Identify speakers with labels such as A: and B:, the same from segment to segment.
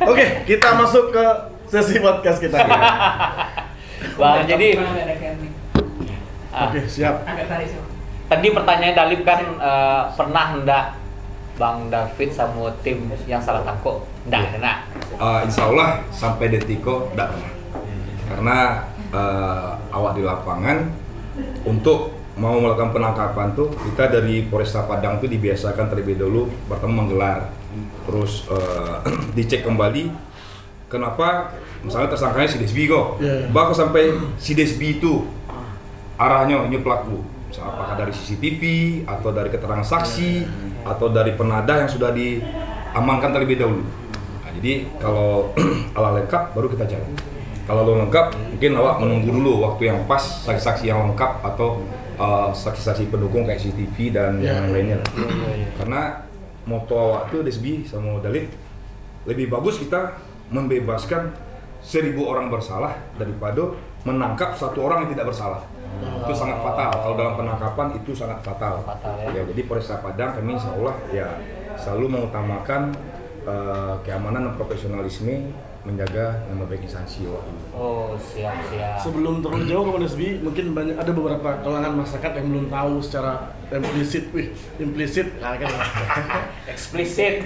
A: Oke, kita masuk ke sesi podcast kita.
B: Bang, jadi
A: Oke, siap.
C: Agak tarik sih.
B: tadi pertanyaan Dalip kan pernah ndak Bang David sama tim yang salah tangkap? Ndak kena.
D: Insya Allah sampai detiko tidak pernah. Karena awak di lapangan untuk mau melakukan penangkapan tuh kita dari Polresta Padang tuh dibiasakan terlebih dulu bertemu menggelar, terus dicek kembali kenapa misalnya tersangkanya si Desbi kok, bahkan sampai si Desbi itu arahnya ini pelaku, misalnya apakah dari CCTV atau dari keterangan saksi atau dari penadah yang sudah diamankan terlebih dahulu. Nah, jadi kalau ala lengkap baru kita jalan. Kalau belum lengkap, mungkin awak menunggu dulu waktu yang pas, saksi-saksi yang lengkap atau saksi-saksi pendukung kayak CCTV dan yang lainnya. Karena moto awak tuh Desbi sama Dalip, lebih bagus kita membebaskan 1000 orang bersalah daripada menangkap 1 orang yang tidak bersalah. Itu sangat fatal. Kalau dalam penangkapan itu sangat fatal. Ya, jadi Polresta Padang kami insya Allah ya selalu mengutamakan keamanan dan profesionalisme, menjaga nama baik instansi.
B: Oh, siap.
A: Sebelum terlalu jauh ke Desbi, mungkin ada beberapa kalangan masyarakat yang belum tahu secara implisit,
B: Eksplisit.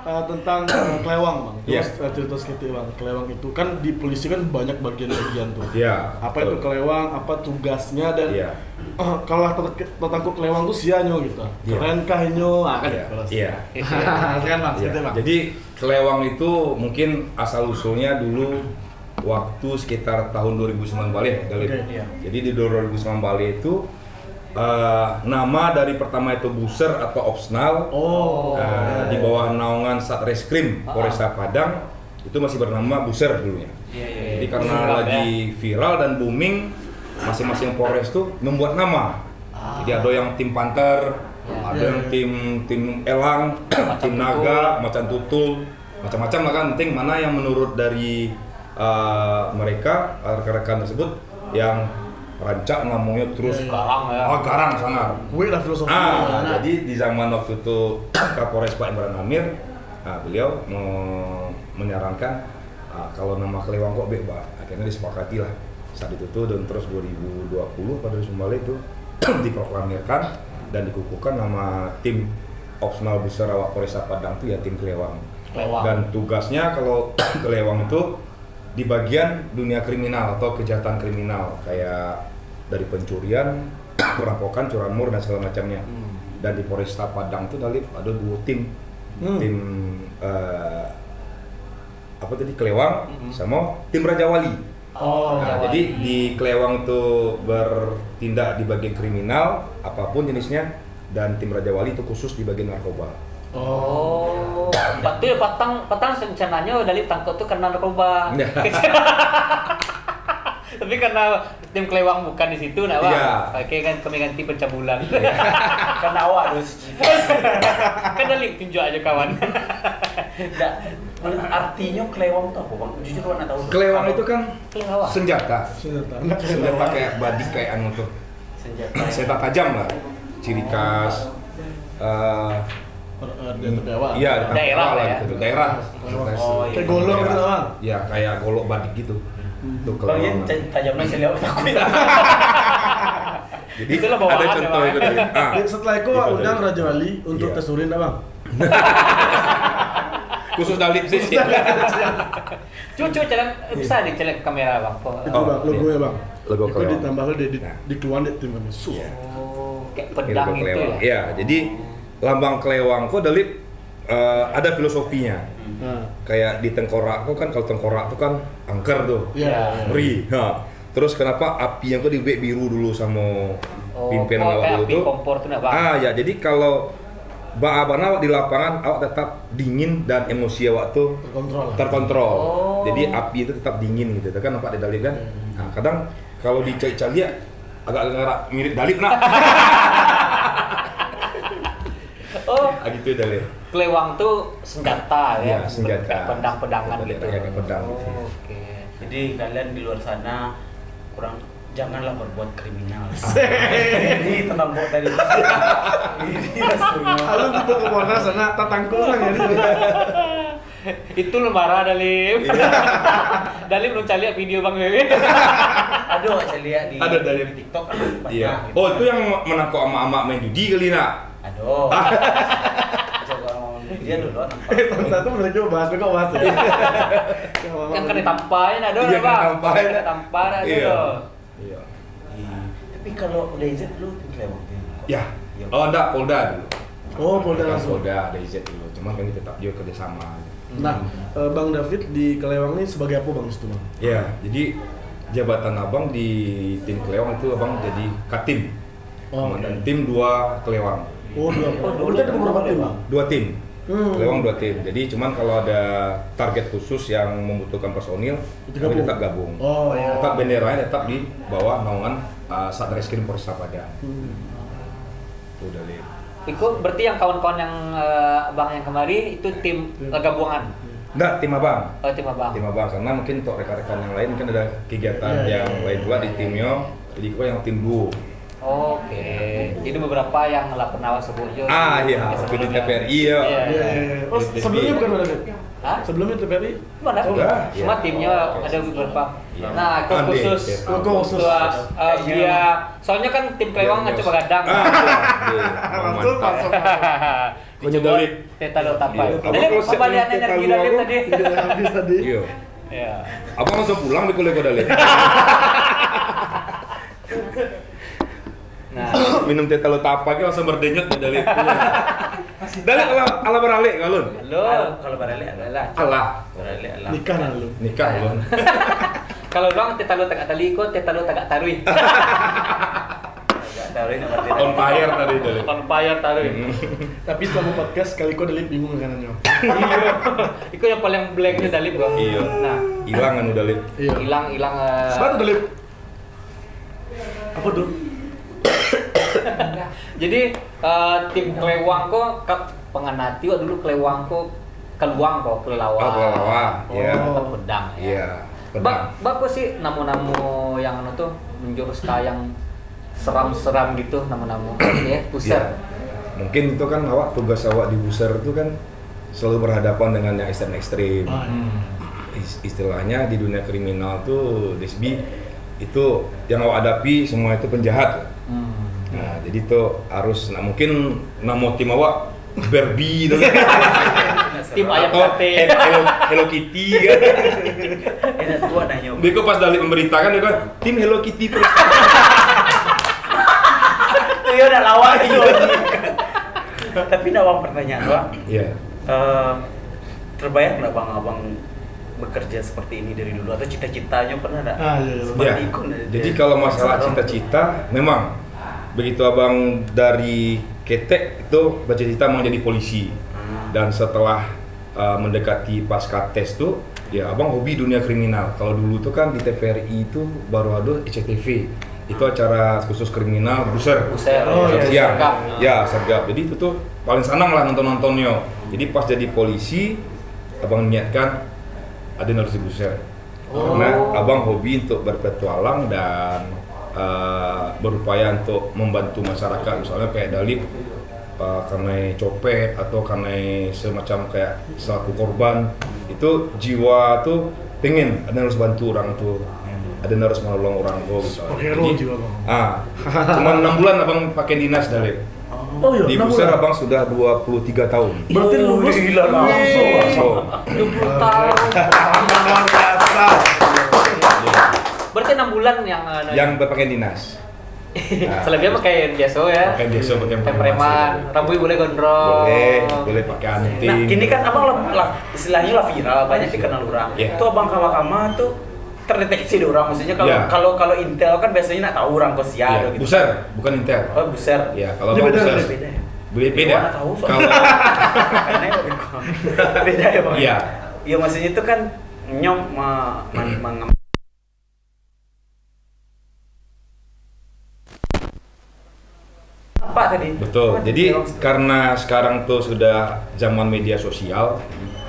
A: tentang kelewang, Bang. Terus cerita sedikit, Bang. Kelewang itu kan di polisi kan banyak bagian-bagian tuh.
D: Iya.
A: Apa itu kelewang, apa tugasnya dan kalau tertangkap kelewang tuh sianya gitu. Kerenkah inyo?
D: Iya.
A: Kan Bang, Bang.
D: Jadi kelewang itu mungkin asal usulnya dulu waktu sekitar tahun 2009 balik. Jadi di 2009 balik itu nama dari pertama itu Buser atau Opsnal di bawah naungan Satreskrim Polresta Padang itu masih bernama Buser dulunya. Jadi karena lagi viral dan booming, masing-masing Polres tuh membuat nama. Jadi ada yang tim Panther, ada yang tim Elang, tim Naga, Macan Tutul, macam-macam lah kan. Penting mana yang menurut dari mereka rekan-rekan tersebut yang rancak namanya terus garang sangat.
A: Lah filosofi.
D: Jadi di zaman waktu itu Kapolres Pak Imran Amir, beliau menyarankan kalau nama kelewang kok bebas. Akhirnya disepakati lah saat itu tuh, dan terus 2020 pada Sumbale itu diproklamirkan dan dikukuhkan nama tim Opsnal Buser Awak Polresta Padang itu ya tim kelewang. Dan tugasnya kalau kelewang itu di bagian dunia kriminal atau kejahatan kriminal kayak dari pencurian, perampokan, curanmor dan segala macamnya. Dan di Polresta Padang itu Dalip ada 2 tim, tim apa tadi kelewang sama tim Raja Wali. Jadi di kelewang itu bertindak di bagian kriminal apapun jenisnya, dan tim Raja Wali itu khusus di bagian narkoba.
B: Itu patang rencananya Dalip tangkap tuh karena narkoba. Tapi karena tim kelewang bukan di situ, nak Bang. Oke kan kami ganti pencabulan.
C: Karena awak harus
B: Kan Dalip tunjuk aja kawan.
C: Artinya kelewang itu apa, Bang? Jujur gua enggak tahu.
D: Kelewang itu kan senjata kayak badik kayak anu tuh. Senjata tajam lah. Ciri khas
B: daerah lah
D: gitu. Daerah.
A: Kayak golok gitu, Bang.
D: Ya, kayak golok badik gitu. Tuh
C: Bang, tajamnya saya lihat takut.
D: Jadi ada contoh itu tadi.
A: Setelah itu undang Raja Wali untuk tesurin, Bang.
D: Khusus Dalip sih.
B: Cucu jalan bisa dicelek kamera Bang.
A: Itu Bang, logo ya Bang.
D: Logo
A: itu ditambahkan di keluar di tim kami.
B: Kayak pedang itu ya.
D: Iya, jadi lambang kelewang kok Dalip ada filosofinya. Kayak di tengkorak tuh kan, kalau tengkorak tuh kan angker tuh. Ngeri. Terus kenapa api yang tuh dibuat biru dulu sama pimpinan awak dulu tuh?
B: Kompor tuh enggak Bang.
D: Ya jadi kalau awak di lapangan awak tetap dingin dan emosi awak tuh terkontrol. Jadi api itu tetap dingin gitu. Kan nampak di Dalip kan. Nah, kadang kalau di Cali agak mirip Dalip nak. Gitu Dalip.
B: Kelewang tuh senjata ya.
D: Senjata.
B: Pedang-pedangan gitu.
D: Kayak pedang.
B: Oke.
C: Jadi kalian di luar sana kurang janganlah berbuat kriminal. Ini tentang bot tadi. Ini maksudnya.
A: Lalu tipe ke Polres sana tatangku lah ya.
B: Itu lu marah Dalim. Dalim belum lihat video Bang Wewe.
C: Aduh, saya lihat di
D: Ada dari
C: TikTok kan banyak.
D: Iya.
C: gitu.
D: Oh, itu yang menangkap ama-ama main judi kali nak.
C: Aduh. Coba ngomong dia dulu nampak.
A: Tante bener juga bahas kok bahas.
B: Yang kena tampain ada
D: Iya,
B: Bang.
D: kena tampain.
B: Kena tampar ada.
D: Iya. Iya.
C: Tapi kalau udah izin lu Klewang.
D: Ya. Oh, enggak, Polda dulu.
A: Oh, Polda
D: Kan
A: langsung.
D: Polda ada izin dulu. Cuman kan tetap juga kerjasama.
A: Nah, Bang David di Kelewang ini sebagai apa Bang situ Bang?
D: Ya, jadi jabatan abang di tim Kelewang itu abang jadi katim.
A: Oh,
D: Komandan tim 2 Kelewang.
A: Oh, dua. Oh, berarti ada beberapa tim Bang?
D: 2 tim.
A: Hmm.
D: Kelewang 2 tim. Jadi cuman kalau ada target khusus yang membutuhkan personil,
A: Itu
D: kami
A: gabung?
D: tetap gabung.
A: Oh, iya.
D: Tetap benderanya tetap di bawah naungan Satreskrim Polresta Padang. Itu udah lihat.
B: Ikut berarti yang kawan-kawan yang Bang yang kemarin itu tim gabungan.
D: Enggak, tim abang.
B: Oh, tim Abang.
D: Tim abang karena mungkin untuk rekan-rekan yang lain kan ada kegiatan
A: Iya,
D: yang
A: iya.
D: lain pula di timnya. Jadi gua yang tim duo.
B: Oke. Jadi beberapa yang melakukan awas sebujur.
D: Iya, waktu di TVRI ya.
B: Iya.
A: Iya, iya. Oh, sebelumnya bukan Bang David?
B: Hah?
A: Sebelumnya TVRI?
B: Mana?
A: Oh,
D: enggak.
B: Cuma
D: Iya.
B: timnya
D: Oke.
B: ada beberapa.
D: Iya.
B: Nah, itu
D: Andi,
B: khusus.
D: iya.
A: Khusus.
B: Dia soalnya kan tim Kelewang nggak coba gadang.
A: Langsung masuk.
D: Punya Dalit.
B: Teta lo tapai.
D: Iya.
B: Jadi
D: Abang kalau
B: pembaliannya
D: set
B: energi
D: Teta
B: Dalit
D: Luar
B: tadi.
A: Tidak habis tadi.
D: Iya.
B: Iya.
D: Abang langsung pulang di kuliah Dalit.
B: Nah,
D: Minum teh telo tapak langsung berdenyut di Dalit. Dalit ala beralik kalun.
B: halo.
C: Kalau barale ada.
B: Lah.
D: Allah.
C: Barale ada.
A: Nikah lah lu.
D: Nikah kalun.
B: Kalau doang teta lo tagak tali ikut, teta lo tagak tarui.
C: Enggak tahu ini berarti.
D: On fire tadi Dalit.
B: On fire tarui.
A: Tapi selama podcast kali kau Dalit bingung kanannya.
B: Iya. Itu yang paling blanknya Dalip gua.
D: Iya.
B: Nah,
D: Hilang kan Dalit.
A: Iya.
B: hilang
A: Sepatu Dalit. Apa tuh?
B: Jadi tim Kelewang kok penganati waktu dulu Kelewang kok keluang kok kelelawar.
D: Oh, kelelawar, iya.
B: Tempat pedang ya.
D: Iya.
B: Bapak sih namu-namu yang anu tuh menjurus ke yang seram-seram gitu namu-namu ya, pusar.
D: Iya. Mungkin itu kan awak tugas awak di Buser itu kan selalu berhadapan dengan yang ekstrem-ekstrim.
A: Ah,
D: Istilahnya di dunia kriminal tuh Desbi itu yang awak hadapi semua itu penjahat. Nah, jadi tuh harus mungkin nama tim awak Barbie dulu.
B: Tim ayam
D: Atau
B: kate.
D: Hello Kitty kan.
C: Enak tua nanya.
D: Dia kok pas Dalit memberitakan dia kan tim Hello Kitty.
C: Iya udah lawan itu. Tapi nawang pertanyaan Bang.
D: Iya.
C: Terbayang nggak Bang Abang bekerja seperti ini dari dulu atau cita-citanya pernah ada?
A: Ah, iya, iya.
C: Seperti
D: Ya,
C: itu.
D: jadi kalau masalah cita-cita, memang begitu abang dari ketek itu bercita-cita mau jadi polisi. Dan setelah mendekati pasca tes tuh, ya abang hobi dunia kriminal. Kalau dulu tuh kan di TVRI itu baru ada SCTV. Itu acara khusus kriminal Buser.
B: Buser.
A: Oh, iya,
D: Siang.
B: Sergap.
D: Ya, sergap. Jadi itu tuh paling senang lah nonton-nontonnya. Jadi pas jadi polisi, abang niatkan ada harus di Buser. Karena abang hobi untuk berpetualang dan berupaya untuk membantu masyarakat, misalnya kayak Dalit karena copet atau karena semacam kayak selaku korban, itu jiwa tuh pengen ada harus bantu orang tuh, ada harus menolong orang tuh gitu.
A: Hero jiwa Bang.
D: Cuma 6 bulan abang pakai dinas Dalit.
A: Oh iya,
D: Di
A: 6
D: Buser
A: bulan.
D: abang sudah 23 tahun.
A: Berarti lulus
C: Gila langsung.
D: So,
B: 20 tahun.
A: luar biasa.
B: Berarti 6 bulan yang
D: berpakaian dinas.
B: selebihnya pakai biasa ya.
D: Pakai biasa, pakai
B: preman, rambut boleh gondrong.
D: Boleh pakai anting.
C: Nah, kini kan abang istilahnya lah viral, banyak dikenal orang.
D: Iya.
C: Itu abang kawakama tuh terdeteksi di orang, maksudnya kalau
D: Iya.
C: kalau intel kan biasanya nak tahu orang kok
D: Ya,
C: siapa gitu.
D: Buser, bukan Intel.
C: Oh, Buser.
D: Ya, kalau
A: Ini
D: Bang
A: beda,
D: Buser.
C: Beda ya?
D: Beda.
C: Gua nggak tahu soalnya.
D: Kalau
C: Karena ya lebih kurang. Beda ya bang.
D: Iya.
C: Iya maksudnya itu kan nyong apa tadi?
D: betul. Jadi karena sekarang tuh sudah zaman media sosial,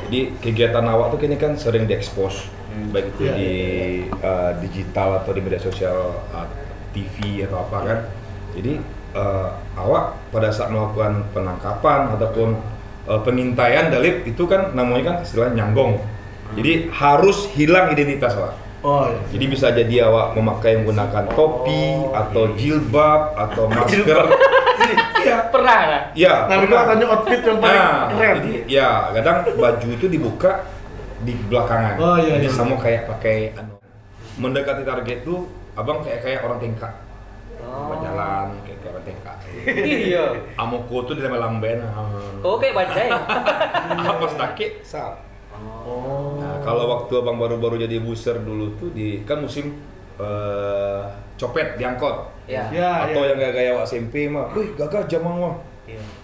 D: jadi kegiatan awak tuh kini kan sering diekspos. baik itu
A: Iya,
D: di digital atau di media sosial, TV atau apa kan. Jadi awak pada saat melakukan penangkapan ataupun pengintaian Dalip itu kan namanya kan istilah nyanggong. Jadi harus hilang identitas awak.
A: Oh iya.
D: Jadi bisa jadi awak memakai menggunakan topi atau jilbab atau masker. Iya.
B: Pernah nggak?
D: Iya.
A: Nah, mereka tanya outfit yang paling keren.
D: Jadi ya kadang baju itu dibuka di belakangan.
A: Oh, iya,
D: Jadi
A: iya.
D: sama kayak pakai mendekati target tuh abang kayak orang tengkak. Jalan kayak orang tengkak.
B: Iya.
D: Amoko tuh di lambe-lamben.
B: Oh kayak bajai.
D: Apa sedikit sal.
A: Oh.
D: Nah, kalau waktu abang baru-baru jadi buser dulu tuh kan musim copet diangkot.
B: Ya.
A: Ya,
D: Atau
A: ya.
D: yang gaya awak SMP mah, wih gagah jamang mah.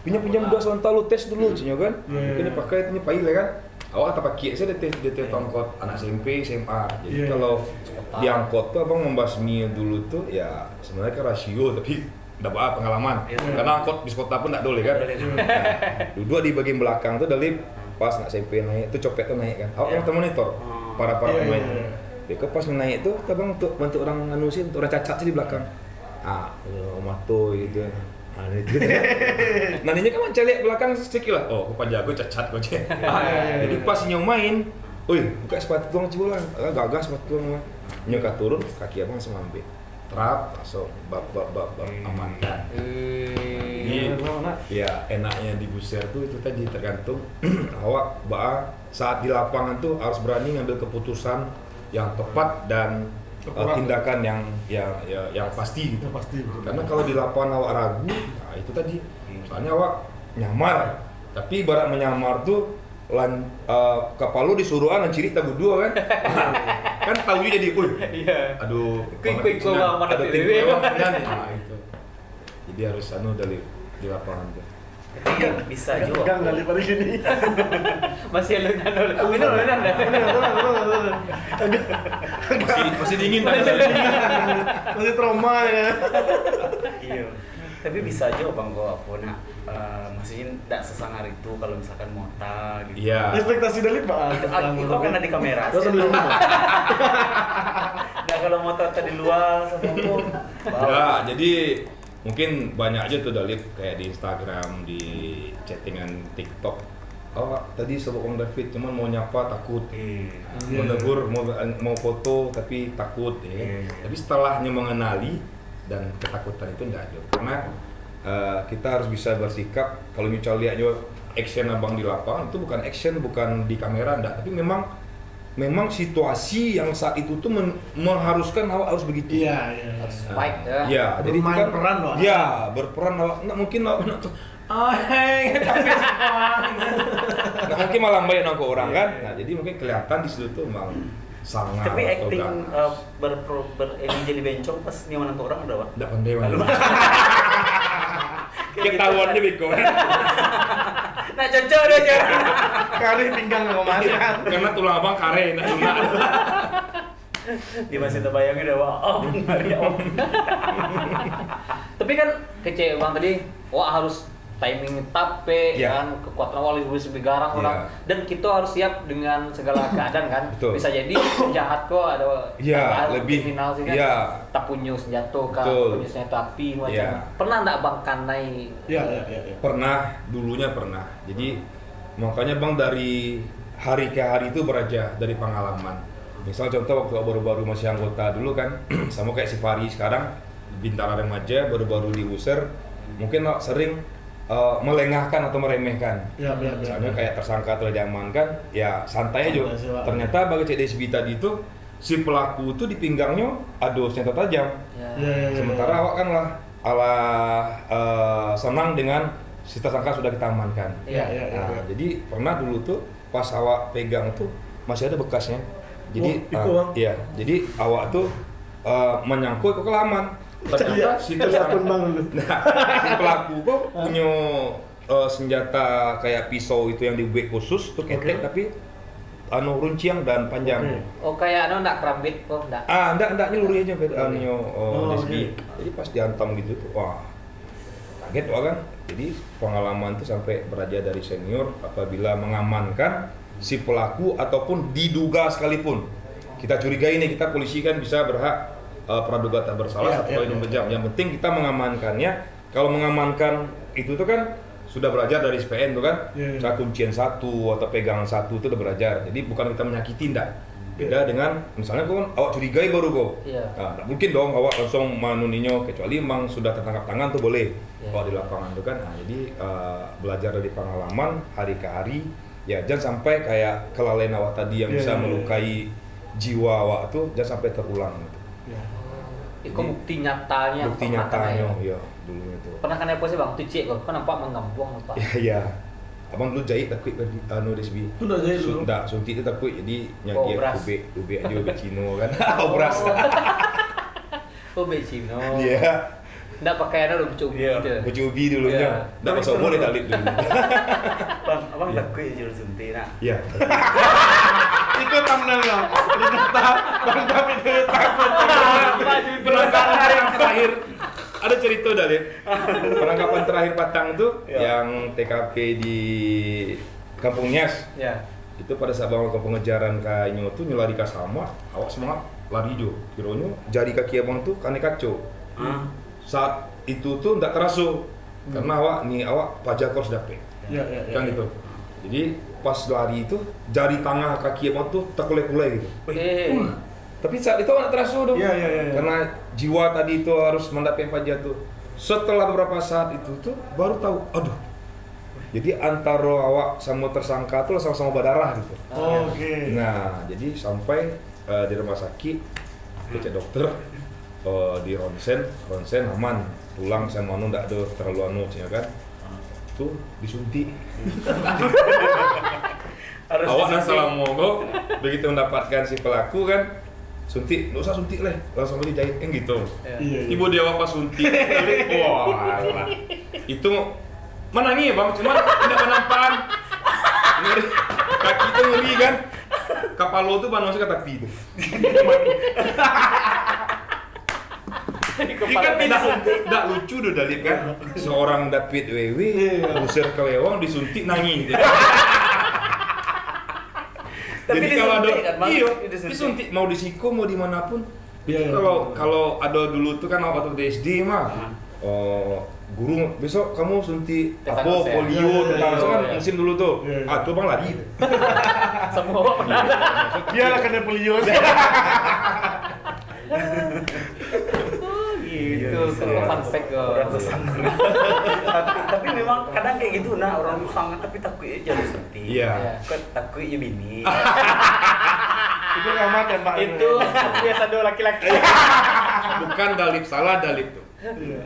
D: Pinjam udah sontal lu tes dulu, cenyo kan. Ini pakai ini pail ya kan. Awak tak pakai saya DT tongkot anak SMP, SMA. Jadi kalau diangkot tuh abang membasmi dulu tuh ya sebenarnya kan rasio tapi dapat pengalaman. Karena angkot bis kota pun tak boleh kan. Duduk di bagian belakang tuh dari pas anak SMP naik itu copet tuh naik kan. Awak kan monitor para pemain. Dia pas naik tuh abang untuk bantu orang nganusin, untuk orang cacat sih di belakang. Omato gitu. Itu. Nah ini kan macam lihat belakang sedikit lah. Oh, aku jago cacat kau cek. Jadi pas nyong main, buka sepatu doang cibulan. Gagas sepatu doang. Nyong turun, kaki abang langsung ambil. Trap, langsung bab amankan. Jadi ya enaknya di buser tuh itu tadi tergantung awak saat di lapangan tuh harus berani ngambil keputusan yang tepat dan tindakan yang pasti gitu.
A: Pasti.
D: Karena kalau di lapangan awak ragu, nah itu tadi. Soalnya awak nyamar, tapi ibarat menyamar tuh kapal lu disuruhan ciri tabu dua kan. Kan tahu jadi,
B: Iya.
D: aduh,
B: Quick gua mana
D: ada
B: TV.
D: tim nah itu. Jadi harus di lapangan tuh.
C: Tapi bisa juga.
A: Gang dari pada gini.
B: Masih lu bener.
D: Masih dingin kan?
A: Masih trauma ya.
C: Iya. Tapi bisa aja bang gua aku maksudnya tidak sesangar itu kalau misalkan mota gitu.
D: Iya.
A: Ekspektasi Dalip Pak.
C: Itu kan ada di kamera.
A: Terus di rumah.
C: Nah kalau motor tadi luar sama aku.
D: Ya, jadi mungkin banyak aja tuh Dalip kayak di Instagram, di chattingan TikTok. Oh, tadi sebut Om David cuman mau nyapa takut. Menegur mau foto tapi takut ya. Tapi setelahnya mengenali dan ketakutan itu enggak ada. Karena kita harus bisa bersikap kalau misal lihat juga action abang di lapangan itu bukan action, bukan di kamera enggak, tapi memang situasi yang saat itu tuh mengharuskan awak harus begitu.
A: Iya.
B: Fight ya.
D: Ya, jadi itu
A: Bermain
D: kan
A: peran loh.
D: Ya, berperan awak. Nah, mungkin awak nak tuh tapi nah, mungkin malah banyak nongko orang kan. Nah, jadi mungkin kelihatan di situ tuh memang sangat.
C: Tapi
D: atau
C: acting
D: enggak.
C: ini jadi bencong pas nyaman ke orang udah pak.
D: Enggak pandai banget. Ketahuan dia beko.
C: Nah cocok deh jangan.
A: Kali pinggang nggak makan.
D: Karena tulang abang kare enak juga.
C: Dia masih terbayangin udah wah Maria om.
B: Tapi kan kece bang tadi, harus timing tape
D: Ya.
B: kan, kekuatan awal lebih garang orang, dan kita harus siap dengan segala keadaan kan.
D: Betul.
B: Bisa jadi jahat kok ada
D: Lebih
B: kriminal sih kan.
D: ya.
B: Tak punya senjata kah,
D: Betul.
B: punya senjata api macam.
D: Ya.
B: Pernah enggak bang kanai?
A: Iya.
D: Pernah, dulunya pernah. Jadi makanya bang dari hari ke hari itu beraja dari pengalaman. Misal contoh waktu baru-baru masih anggota dulu kan, sama kayak si Fari sekarang Bintara Remaja baru-baru di User, mungkin sering melengahkan atau meremehkan.
A: Iya.
D: Misalnya kayak tersangka telah diamankan, ya santai aja. Ternyata bagi CDSB tadi itu si pelaku itu di pinggangnya ada senjata tajam.
A: Iya.
D: Sementara awak kan senang dengan si tersangka sudah kita amankan.
B: Iya.
D: Nah, jadi pernah dulu tuh pas awak pegang tuh masih ada bekasnya. Jadi iya, jadi awak tuh menyangkut ke kelaman. Ternyata si tersangka si pelaku kok punya senjata kayak pisau itu yang dibuat khusus tuh ketek tapi runciang dan panjang.
B: Oh kayak enggak kerambit kok enggak.
D: Enggak nyeluri aja lesbi. Jadi pas dihantam gitu tuh, wah kaget wah kan. Jadi pengalaman tuh sampai beraja dari senior apabila mengamankan si pelaku ataupun diduga sekalipun kita curigai nih, kita polisi kan bisa berhak praduga tak bersalah 1 kali 24 jam. Yang penting kita mengamankannya. Kalau mengamankan itu tuh kan sudah belajar dari SPN tuh kan, cara kuncian 1 atau pegangan 1 itu udah belajar. Jadi bukan kita menyakiti, enggak. Beda dengan misalnya kan awak curigai baru kok. Nah, mungkin dong awak langsung manuninya, kecuali memang sudah tertangkap tangan tuh boleh. Kalau di lapangan tuh kan. Nah, jadi belajar dari pengalaman hari ke hari. Ya jangan sampai kayak kelalaian awak tadi yang bisa melukai jiwa awak tuh jangan sampai terulang gitu.
B: Itu bukti nyatanya.
D: Bukti nyatanya, ya dulu itu.
B: Pernah kena apa sih bang? Tuh cek kok nampak mengambung apa?
D: Iya. Abang dulu jahit takut Desbi.
A: Itu udah jahit dulu.
D: Enggak, suntik itu takut jadi nyagi ube aja ube Cino kan. Obras.
B: Ube Cino.
D: Iya.
B: Enggak pakai ada udah ubi itu.
D: Baju ubi dulunya. Enggak masuk boleh dalip dulu.
C: Bang, abang takut ya jual suntik nak.
D: Iya.
A: Itu thumbnailnya. Ternyata Bang David itu takut.
D: Penangkapan yang terakhir ada cerita Dalip. Penangkapan terakhir Patang tuh yang TKP di Kampung Nias.
B: Ya.
D: Itu pada saat bangun ke pengejaran kayaknya tuh nyelari ke sama, awak semangat lari jo. Kironya jari kaki abang tuh kane kacau. Saat itu tuh enggak terasa karena awak pajak harus dapet. Kan gitu. Jadi pas lari itu jari tengah kaki abang tuh terkulai-kulai gitu. Tapi saat itu nggak terasa dong. Karena jiwa tadi itu harus mendapat pajak tuh. Setelah beberapa saat itu tuh baru tahu, aduh. Jadi antara awak sama tersangka tuh sama-sama berdarah gitu. Nah, jadi sampai di rumah sakit cek dokter di ronsen aman, tulang sama anu nggak ada terlalu anu ya kan. Tuh disuntik. Awak nang salah mogok begitu mendapatkan si pelaku kan suntik, nggak usah suntik lah, langsung aja jahit kan gitu. Ibu dia apa suntik, wah, itu menangi ya bang, cuma tidak menampang, kaki itu ngeri kan, kapal lo tuh manusia kata tidur. Ikan tidak lucu tuh Dalip kan, seorang David WW, usir kelewang disuntik nangis.
C: Tapi
D: jadi kalau ada
C: disuntik
D: mau di Siko mau dimanapun. Kalau ada dulu tuh kan waktu di SD mah guru besok kamu suntik apa polio tetanus kan musim dulu tuh. Tuh bang lari.
B: Semua pernah.
A: Dia lah kena polio.
B: Gitu, fun fact
C: tapi memang kadang kayak gitu nah orang sangat tapi takutnya jadi suntik. Takutnya bini.
A: Itu nggak tembak.
B: Itu biasa dua laki-laki.
D: Bukan Dalip salah Dalip tuh.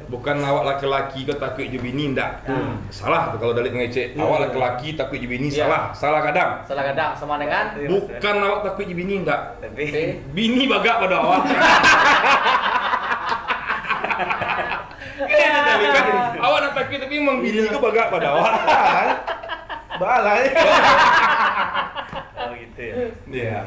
D: Bukan awak laki-laki kau takut je bini ndak. Salah tuh kalau Dalip ngecek. Awak laki-laki takut je bini salah kadang.
B: Salah kadang sama dengan
D: Bukan awak takut je bini ndak.
C: Tapi
D: Bini bagak pada awak. Awak nak takut tapi memang bini kau bagak pada awak.
A: Balai.
C: oh gitu ya.
D: Iya.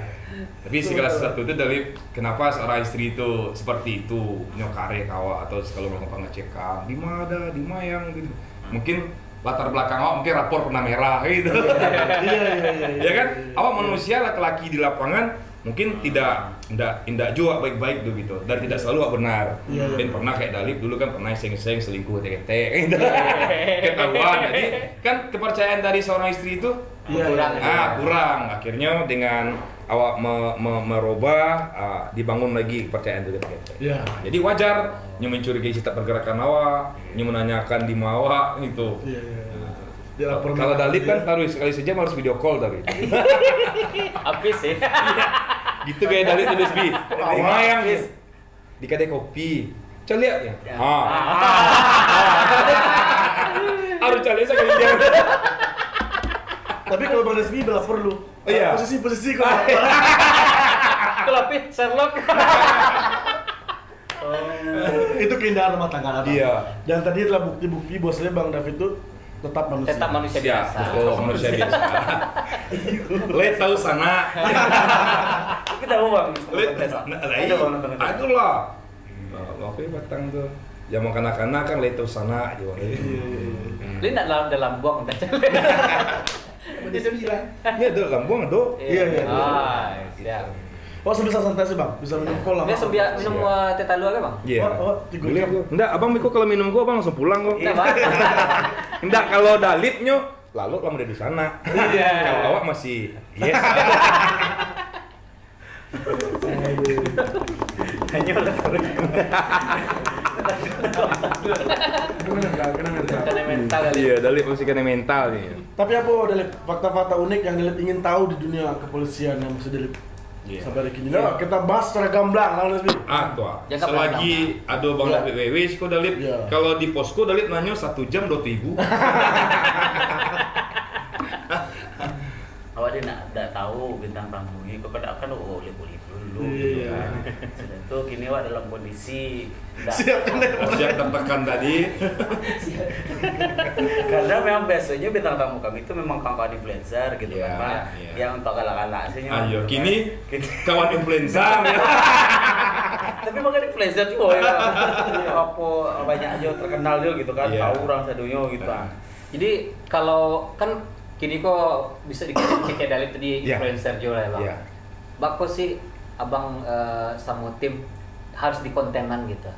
D: Tapi segala sesuatu itu dari kenapa seorang istri itu seperti itu nyokare kawa atau kalau melakukan pengecekan di mana di mayang gitu. Mungkin latar belakang awak mungkin rapor pernah merah gitu. Iya. Ya kan? Awak manusia laki-laki di lapangan mungkin tidak juga baik-baik tuh gitu dan tidak selalu awak benar. Dan pernah kayak Dalip dulu kan pernah seng-seng selingkuh teke-teke gitu. Ketahuan. Jadi kan kepercayaan dari seorang istri itu kurang. Akhirnya dengan awak merubah dibangun lagi kepercayaan itu gitu. Jadi wajar nyu mencurigai setiap pergerakan awak, nyu menanyakan di awak gitu. Kalau Dalip kan harus sekali sejam harus video call tapi.
B: Habis sih.
D: Gitu kayak Dalip tulis bi. Mayang di kedai kopi. Coba lihat ya. Harus cari sekali jam.
A: Tapi kalau Bang Desmi bela perlu. Posisi kalau.
B: Kalau Sherlock.
A: Itu keindahan rumah tangga.
D: Iya.
A: Dan tadi telah bukti-bukti bahwasanya Bang David itu tetap manusia
B: biasa.
D: Manusia biasa. Le tahu sana.
C: Kita tahu bang.
D: Aduh lah. Oke batang tuh. Ya mau kanak-kanak kan le tahu sana aja.
B: Li nak dalam buang dah.
D: Iya ada lambung ada.
B: Iya. Siap.
A: Oh, bisa santai sih bang, bisa minum kol lah.
B: Dia sebia minum teh talu aja bang.
D: Iya.
A: Tiga
D: Boleh
A: jam.
D: aku. Enggak, abang Miko kalau minum gua abang langsung pulang kok.
B: Nah, Bang.
D: Enggak, kalau dalipnya lalu lama udah di sana.
B: Iya.
D: Kalau awak masih yes.
C: Hanya udah terus.
B: Karena mental kali.
D: Iya, dalip masih kena mental nih.
A: Tapi apa Dalip, fakta-fakta unik yang Dalip ingin tahu di dunia kepolisian yang masih Dalip sampai hari kini? Nah, kita bahas secara gamblang lah Lesbi.
D: Tuh.
B: Jangka
D: Selagi ada bang
A: Iya.
D: WW, kok dalip.
A: Iya.
D: Kalau di posko dalip nanya 1 jam 2.000.
C: Awak dia nak tahu bintang tamu ini, kok kan oleh-oleh dulu.
A: Iya.
C: Sudah itu kini awak dalam kondisi
A: Siap,
D: Siap tertekan tadi.
C: karena memang biasanya bintang tamu kami itu memang kawan-kawan influencer gitu
D: Iya,
C: kan Pak.
D: iya.
C: Yang untuk galak-galak sih.
D: Ayo,
C: gitu
D: kini
C: kan.
D: kawan influenza.
C: Tapi bukan influencer juga ya. Apa banyak aja terkenal juga gitu kan,
D: Iya.
C: tahu orang sedunia gitu kan.
B: Jadi kalau kan kini kok bisa dikasih kayak Dalip tadi
D: Iya.
B: influencer juga ya bang.
D: Iya.
B: Bako sih abang sama tim harus di kontenan gitu.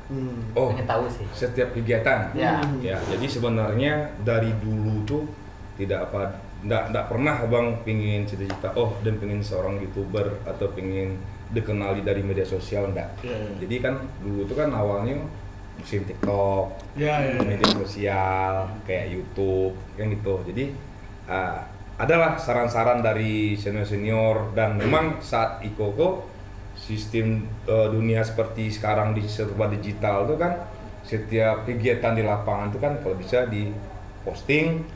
D: Oh,
B: Pengen tahu sih.
D: setiap kegiatan.
B: Ya.
D: Ya, jadi sebenarnya dari dulu tuh enggak pernah abang pingin cita-cita dan pingin seorang YouTuber atau pingin dikenali dari media sosial enggak.
A: Iya, iya.
D: Jadi kan dulu tuh kan awalnya musim TikTok,
A: Iya.
D: media sosial kayak YouTube kan gitu. Jadi adalah saran-saran dari senior-senior dan memang saat Ikoko sistem dunia seperti sekarang di serba digital itu kan setiap kegiatan di lapangan itu kan kalau bisa di posting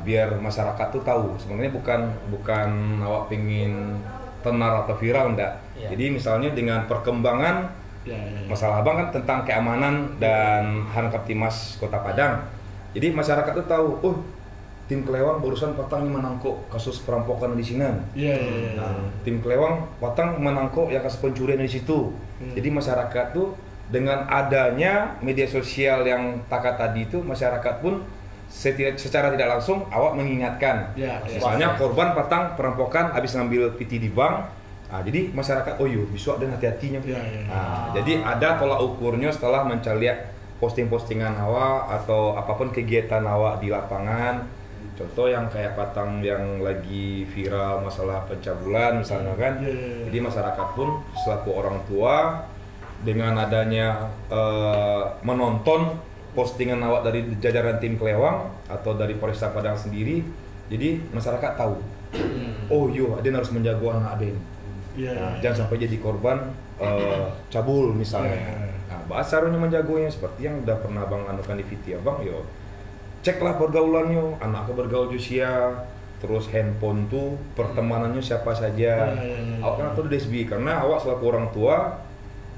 D: biar masyarakat tuh tahu. Sebenarnya bukan awak pingin tenar atau viral enggak.
B: Iya.
D: Jadi misalnya dengan perkembangan
A: Iya.
D: masalah abang kan tentang keamanan dan Hankaptimas Kota Padang. Jadi masyarakat tuh tahu, tim Kelewang barusan patang menangkap kasus perampokan di sini.
A: Iya.
D: Nah, tim Kelewang patang menangkap yang kasus pencurian di situ. Jadi masyarakat tuh dengan adanya media sosial yang takat tadi itu masyarakat pun secara tidak langsung awak mengingatkan.
A: Iya.
D: Misalnya korban patang perampokan habis ngambil PT di bank. Jadi masyarakat besok dan hati-hatinya.
A: Iya.
D: Jadi ada tolak ukurnya setelah lihat posting-postingan awak atau apapun kegiatan awak di lapangan. Contoh yang kayak patang yang lagi viral masalah pencabulan misalnya kan.
A: Iya.
D: Jadi masyarakat pun selaku orang tua dengan adanya menonton postingan awak dari jajaran tim Kelewang atau dari Polresta Padang sendiri, jadi masyarakat tahu. Aden harus menjaga anak Aden.
A: Iya.
D: Jangan sampai jadi korban cabul misalnya. Nah, bahasa caranya menjaganya seperti yang udah pernah abang anukan di VT abang, ceklah pergaulannya, anaknya bergaul usia, terus handphone tuh pertemanannya siapa saja. Awak kan tuh DSB karena awak selaku orang tua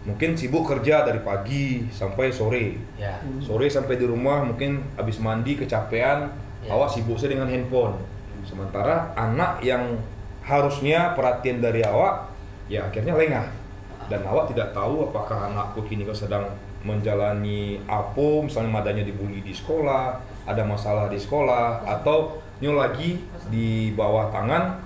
D: mungkin sibuk kerja dari pagi sampai sore.
B: Ya.
D: Sore sampai di rumah mungkin habis mandi kecapean, awak sibuk sih dengan handphone. Sementara anak yang harusnya perhatian dari awak ya akhirnya lengah. Dan awak tidak tahu apakah anakku kini sedang menjalani apa, misalnya madanya dibully di sekolah, ada masalah di sekolah, atau lagi di bawah tangan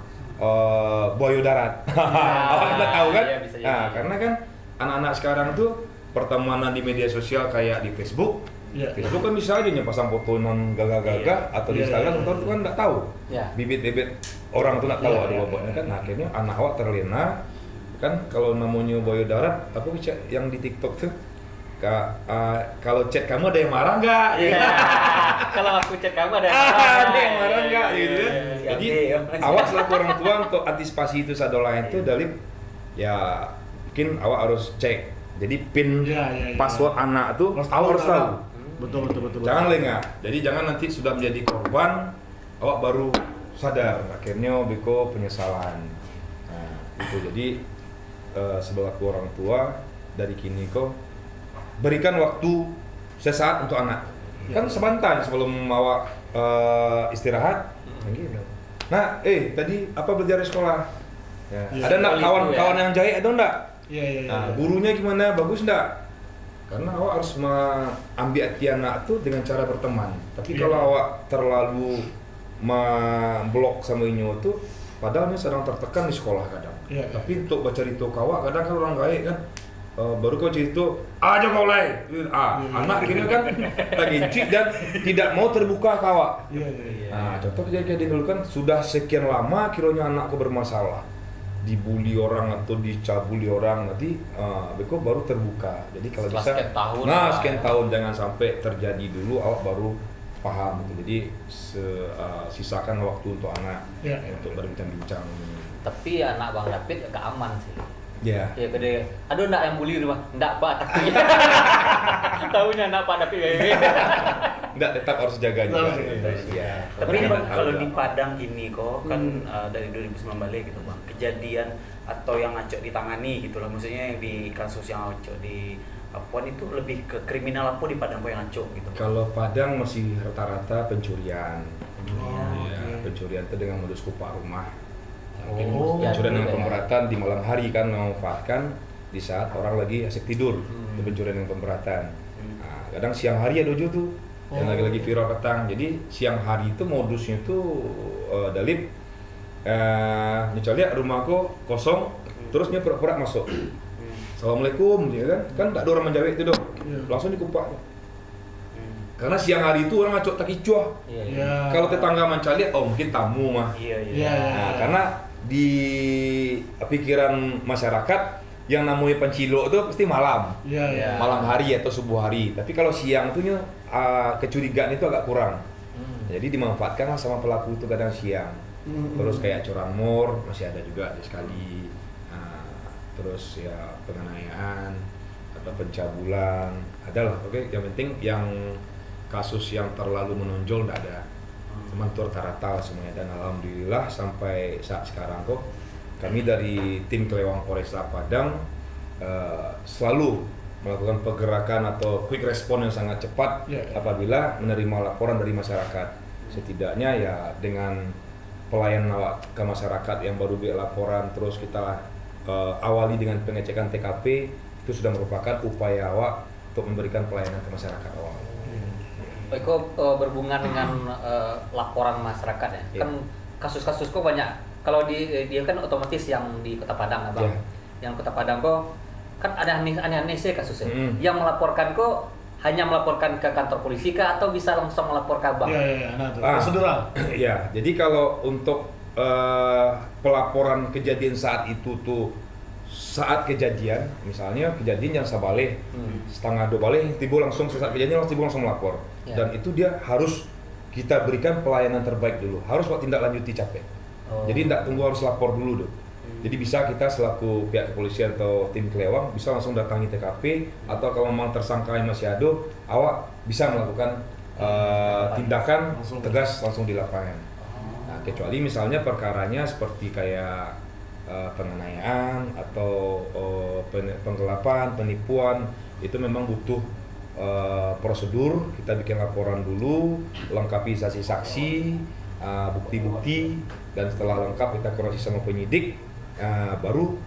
D: buaya darat. Awak tidak tahu kan?
B: Iya, bisa jadi.
D: Nah, karena kan anak-anak sekarang tuh pertemanan di media sosial kayak di Facebook.
A: Iya.
D: Facebook kan bisa aja pasang foto non gagah-gagah atau di
A: Iya,
D: Instagram,
A: iya.
D: itu kan nggak tahu.
B: Iya.
D: Bibit-bibit orang tuh nggak tahu
A: Iya,
D: ada
A: iya,
D: bobotnya
A: iya.
D: kan. Nah, akhirnya anak awak terlena kan kalau namanya buaya darat, apa yang di TikTok tuh? Kalau chat kamu ada yang marah nggak?
B: Iya. Kalau aku chat kamu ada
D: Ada yang marah nggak
B: Iya,
D: gitu
B: iya,
D: kan?
B: iya.
D: Jadi
C: Siap,
D: awak selaku orang tua untuk antisipasi itu lain itu Dalip ya mungkin awak harus cek. Jadi pin
A: Iya.
D: password anak tuh awak harus tahu.
A: Betul.
D: Jangan lengah. Jadi jangan nanti sudah menjadi korban awak baru sadar akhirnya beko penyesalan. Nah, itu jadi sebagai orang tua dari kini kok berikan waktu sesaat untuk anak. Kan sebentar sebelum awak istirahat. Gitu. Nah, tadi apa belajar di sekolah? Ya.
A: Iya.
D: Ada enggak
B: Itu
D: kawan-kawan
B: ya.
D: yang jahit ada enggak?
A: Iya.
D: Nah, gurunya gimana? Bagus enggak? Karena awak harus mengambil hati anak tuh dengan cara berteman. Tapi
A: Iya.
D: kalau awak terlalu memblok sama Inyo tuh padahal dia sedang tertekan di sekolah kadang.
A: Iya,
D: Tapi untuk baca cerita kawa kadang kan orang baik kan baru kau cerita aja kau lay. Anak gini kan lagi cik dan tidak mau terbuka kawa.
A: Iya.
D: Nah, contoh kejadian dulu kan sudah sekian lama kiranya anakku bermasalah. Dibully orang atau dicabuli orang nanti beko baru terbuka. Jadi kalau
B: Setelah
D: bisa
B: sekian tahun,
D: sekian tahun jangan sampai terjadi dulu awak baru paham gitu. Jadi sisakan waktu untuk anak untuk berbincang-bincang.
B: Tapi anak Bang David agak aman sih.
D: Ya.
B: Ya gede. Aduh enggak yang bully rumah. Enggak Pak, takutnya. Tahunya anak Pak David kayak
D: Enggak, tetap harus jaga juga.
C: Iya. Tapi Bang, kalau di Padang ini kok kan dari 2009 balik gitu Bang, kejadian atau yang ngacok ditangani gitu lah, maksudnya yang di kasus yang ngacok di Papuan itu lebih ke kriminal apa di Padang kok yang ngacok gitu Bang?
D: Kalau Padang masih rata-rata pencurian.
A: Oke.
D: Pencurian itu dengan modus kupak rumah. Mungkin
A: Oh.
D: pencurian dengan
B: Ya.
D: pemberatan di malam hari kan memanfaatkan di saat orang lagi asik tidur. Itu pencurian dengan pemberatan. Nah, kadang siang hari ada juga tuh yang lagi viral petang. Jadi siang hari itu modusnya tuh Dalip lihat rumahku kosong, terus dia pura-pura masuk. Assalamualaikum, ya kan tak ada orang menjawab itu dong. Langsung dikupak. Karena siang hari itu orang ngacok tak kicuah.
A: Iya.
D: Kalau tetangga mencari, oh mungkin tamu mah.
C: Iya.
D: Nah, karena di pikiran masyarakat yang namanya pencilok itu pasti malam,
A: Iya.
D: malam hari atau subuh hari. Tapi kalau siang tuh kecurigaan itu agak kurang. Jadi dimanfaatkan sama pelaku itu kadang siang. Terus kayak curanmor masih ada juga ada sekali. Terus ya penganiayaan atau pencabulan adalah. Oke, yang penting yang kasus yang terlalu menonjol tidak ada. Cuman itu rata-rata semuanya, dan alhamdulillah sampai saat sekarang kok kami dari tim Kelewang Polresta Padang selalu melakukan pergerakan atau quick response yang sangat cepat apabila menerima laporan dari masyarakat. Setidaknya ya dengan pelayanan awak ke masyarakat yang baru biar laporan, terus kita awali dengan pengecekan TKP, itu sudah merupakan upaya awak untuk memberikan pelayanan ke masyarakat awal.
B: Eko berhubungan dengan laporan masyarakat ya.
D: Iya.
B: Kan kasus-kasus kok banyak. Kalau dia kan otomatis yang di Kota Padang Abang.
D: Iya.
B: Yang Kota Padang kok kan ada aneh-aneh sih kasusnya.
D: Mm.
B: Yang melaporkan kok hanya melaporkan ke kantor polisi kah atau bisa langsung melapor ke Abang?
A: Iya. Nah, itu prosedural.
D: Ya, jadi kalau untuk pelaporan kejadian saat itu tuh saat kejadian, misalnya kejadian yang sabale setengah 2 balik tiba langsung saat kejadian langsung melapor.
B: Ya.
D: Dan itu dia harus kita berikan pelayanan terbaik dulu, harus buat tindak lanjuti capek. Jadi tidak tunggu harus lapor dulu tuh. Jadi bisa kita selaku pihak kepolisian atau tim Kelewang bisa langsung datangi TKP, atau kalau memang tersangka yang masih ada, awak bisa melakukan tindakan
A: Langsung.
D: tegas langsung di lapangan. Nah, kecuali misalnya perkaranya seperti kayak penganiayaan atau penggelapan, penipuan, itu memang butuh prosedur. Kita bikin laporan dulu, lengkapi saksi-saksi, bukti-bukti, dan setelah lengkap kita koreksi sama penyidik, baru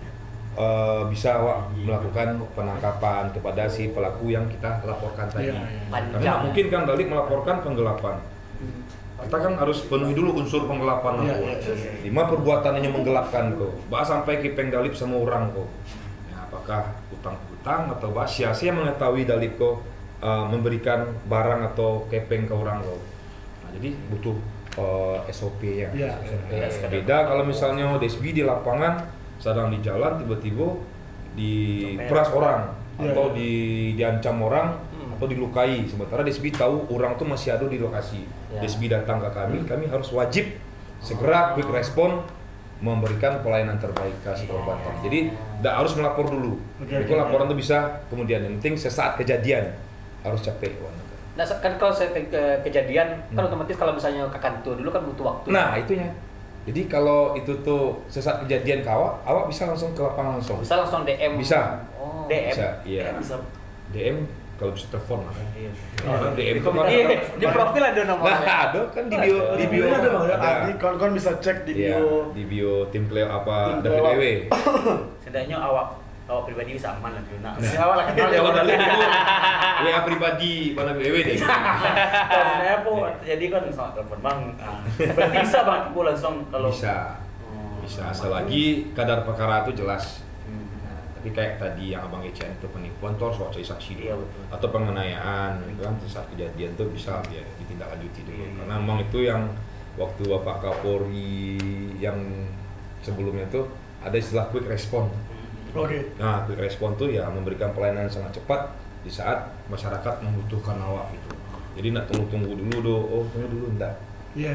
D: bisa awak melakukan penangkapan kepada si pelaku yang kita laporkan tadi. Karena nggak mungkin kan Dalip melaporkan penggelapan. Kita kan harus penuhi dulu unsur penggelapan
A: Iya,
D: aku.
A: iya.
D: 5 perbuatannya menggelapkan kok. Bahkan sampai kipeng Dalip sama orang kok. Ya, apakah utang-utang atau sia-sia mengetahui Dalip kok memberikan barang atau kepeng ke orang kok. Nah, jadi butuh SOP-nya.
A: Iya.
D: Beda kalau misalnya DSB di lapangan sedang di jalan tiba-tiba diperas orang atau diancam orang atau dilukai, sementara DSB tahu orang tuh masih ada di lokasi.
B: Ya.
D: DSB datang ke kami harus wajib segera quick respon memberikan pelayanan terbaik ke si korban. Jadi tidak harus melapor dulu. Itu laporan tuh bisa kemudian, yang penting sesaat kejadian harus capek.
B: Nah, kan kalau saya kejadian kan otomatis kalau misalnya ke kantor dulu kan butuh waktu.
D: Nah, itunya. Jadi kalau itu tuh sesaat kejadian ke awak bisa langsung ke lapangan langsung.
B: Bisa langsung DM.
D: Bisa.
B: Oh.
C: DM.
D: Bisa, iya.
C: Bisa.
D: DM kalau bisa telepon lah.
C: Iya.
D: Orang DM itu
B: Di profil ada nomornya.
D: Nah, ada kan di bio
A: Ada bang,
D: ada.
A: ada. Kawan-kawan bisa cek di
D: Iya,
A: bio.
D: di bio tim Cleo apa
A: Tim Kelewang.
D: WW.
C: Setidaknya awak awak pribadi bisa aman lah dulu. Nah,
D: Nah.
C: awak lah kenal ya udah.
D: WA pribadi pada WW deh.
C: Saya pun jadi kan sama telepon bang. Berarti bisa bang aku langsung kalau
D: Bisa selagi kadar perkara itu jelas. Nah, tapi kayak tadi yang abang Ecen itu penipuan tuh harus cari saksi dulu.
C: Iya, betul.
D: Atau penganiayaan itu kan saat kejadian tuh bisa ya ditindaklanjuti dulu.
C: Iya.
D: Karena memang itu yang waktu Bapak Kapolri yang sebelumnya tuh ada istilah quick response.
A: Oke.
D: Nah, quick response tuh ya memberikan pelayanan yang sangat cepat di saat masyarakat membutuhkan awak gitu. Jadi nggak tunggu dulu tunggu dulu enggak.
A: Iya.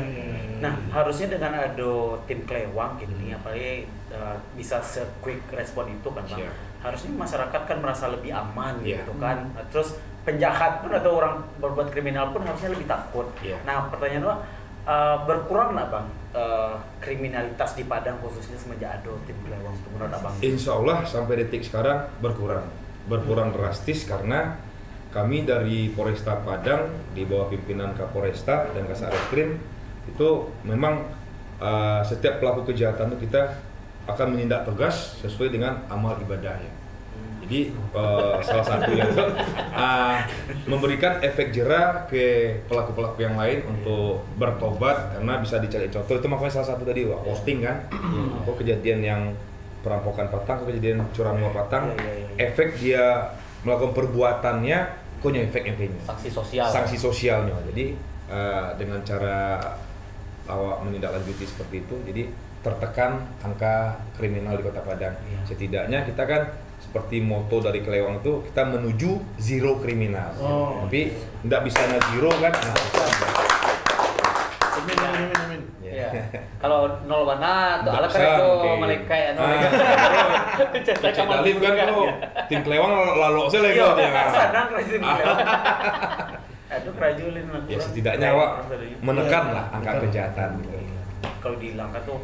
C: Nah, harusnya dengan ada tim kelewang gitu nih, apalagi bisa se-quick respon itu kan Bang.
D: Iya.
C: Harusnya masyarakat kan merasa lebih aman
D: Iya.
C: gitu kan. Nah, terus penjahat pun atau orang berbuat kriminal pun harusnya lebih takut.
D: Iya.
C: Nah, pertanyaan Bang, berkurang nggak Bang kriminalitas di Padang khususnya semenjak ada tim kelewang itu menurut Abang?
D: Insya Allah sampai detik sekarang berkurang drastis karena kami dari Polresta Padang di bawah pimpinan Kapolresta dan Kasareskrim itu memang setiap pelaku kejahatan itu kita akan menindak tegas sesuai dengan amal ibadahnya. Jadi salah satu yang memberikan efek jera ke pelaku-pelaku yang lain untuk bertobat karena bisa dicari contoh. Itu makanya salah satu tadi posting kan, kejadian yang perampokan patang, kejadian curanmor uang patang, efek dia melakukan perbuatannya, punya efeknya. Sanksi sosialnya. Jadi dengan cara awak menindaklanjuti seperti itu, jadi tertekan angka kriminal di Kota Padang. Setidaknya kita kan seperti moto dari Kelewang itu kita menuju zero kriminal. Tapi tidak bisa zero kan?
A: Amin.
B: Ya. Kalau nol mana tuh ala
D: Nggak
B: kan itu
D: usah,
B: malaikat anu.
D: Cek Dalip kan tuh tim Kelewang lalu saya lagi
C: Iya,
D: dia kan.
C: sadar rajin kelewang. Aduh, kerajulin lah.
D: Ya setidaknya awak menekan lah angka kejahatan gitu.
C: Kalau dihilangkan tuh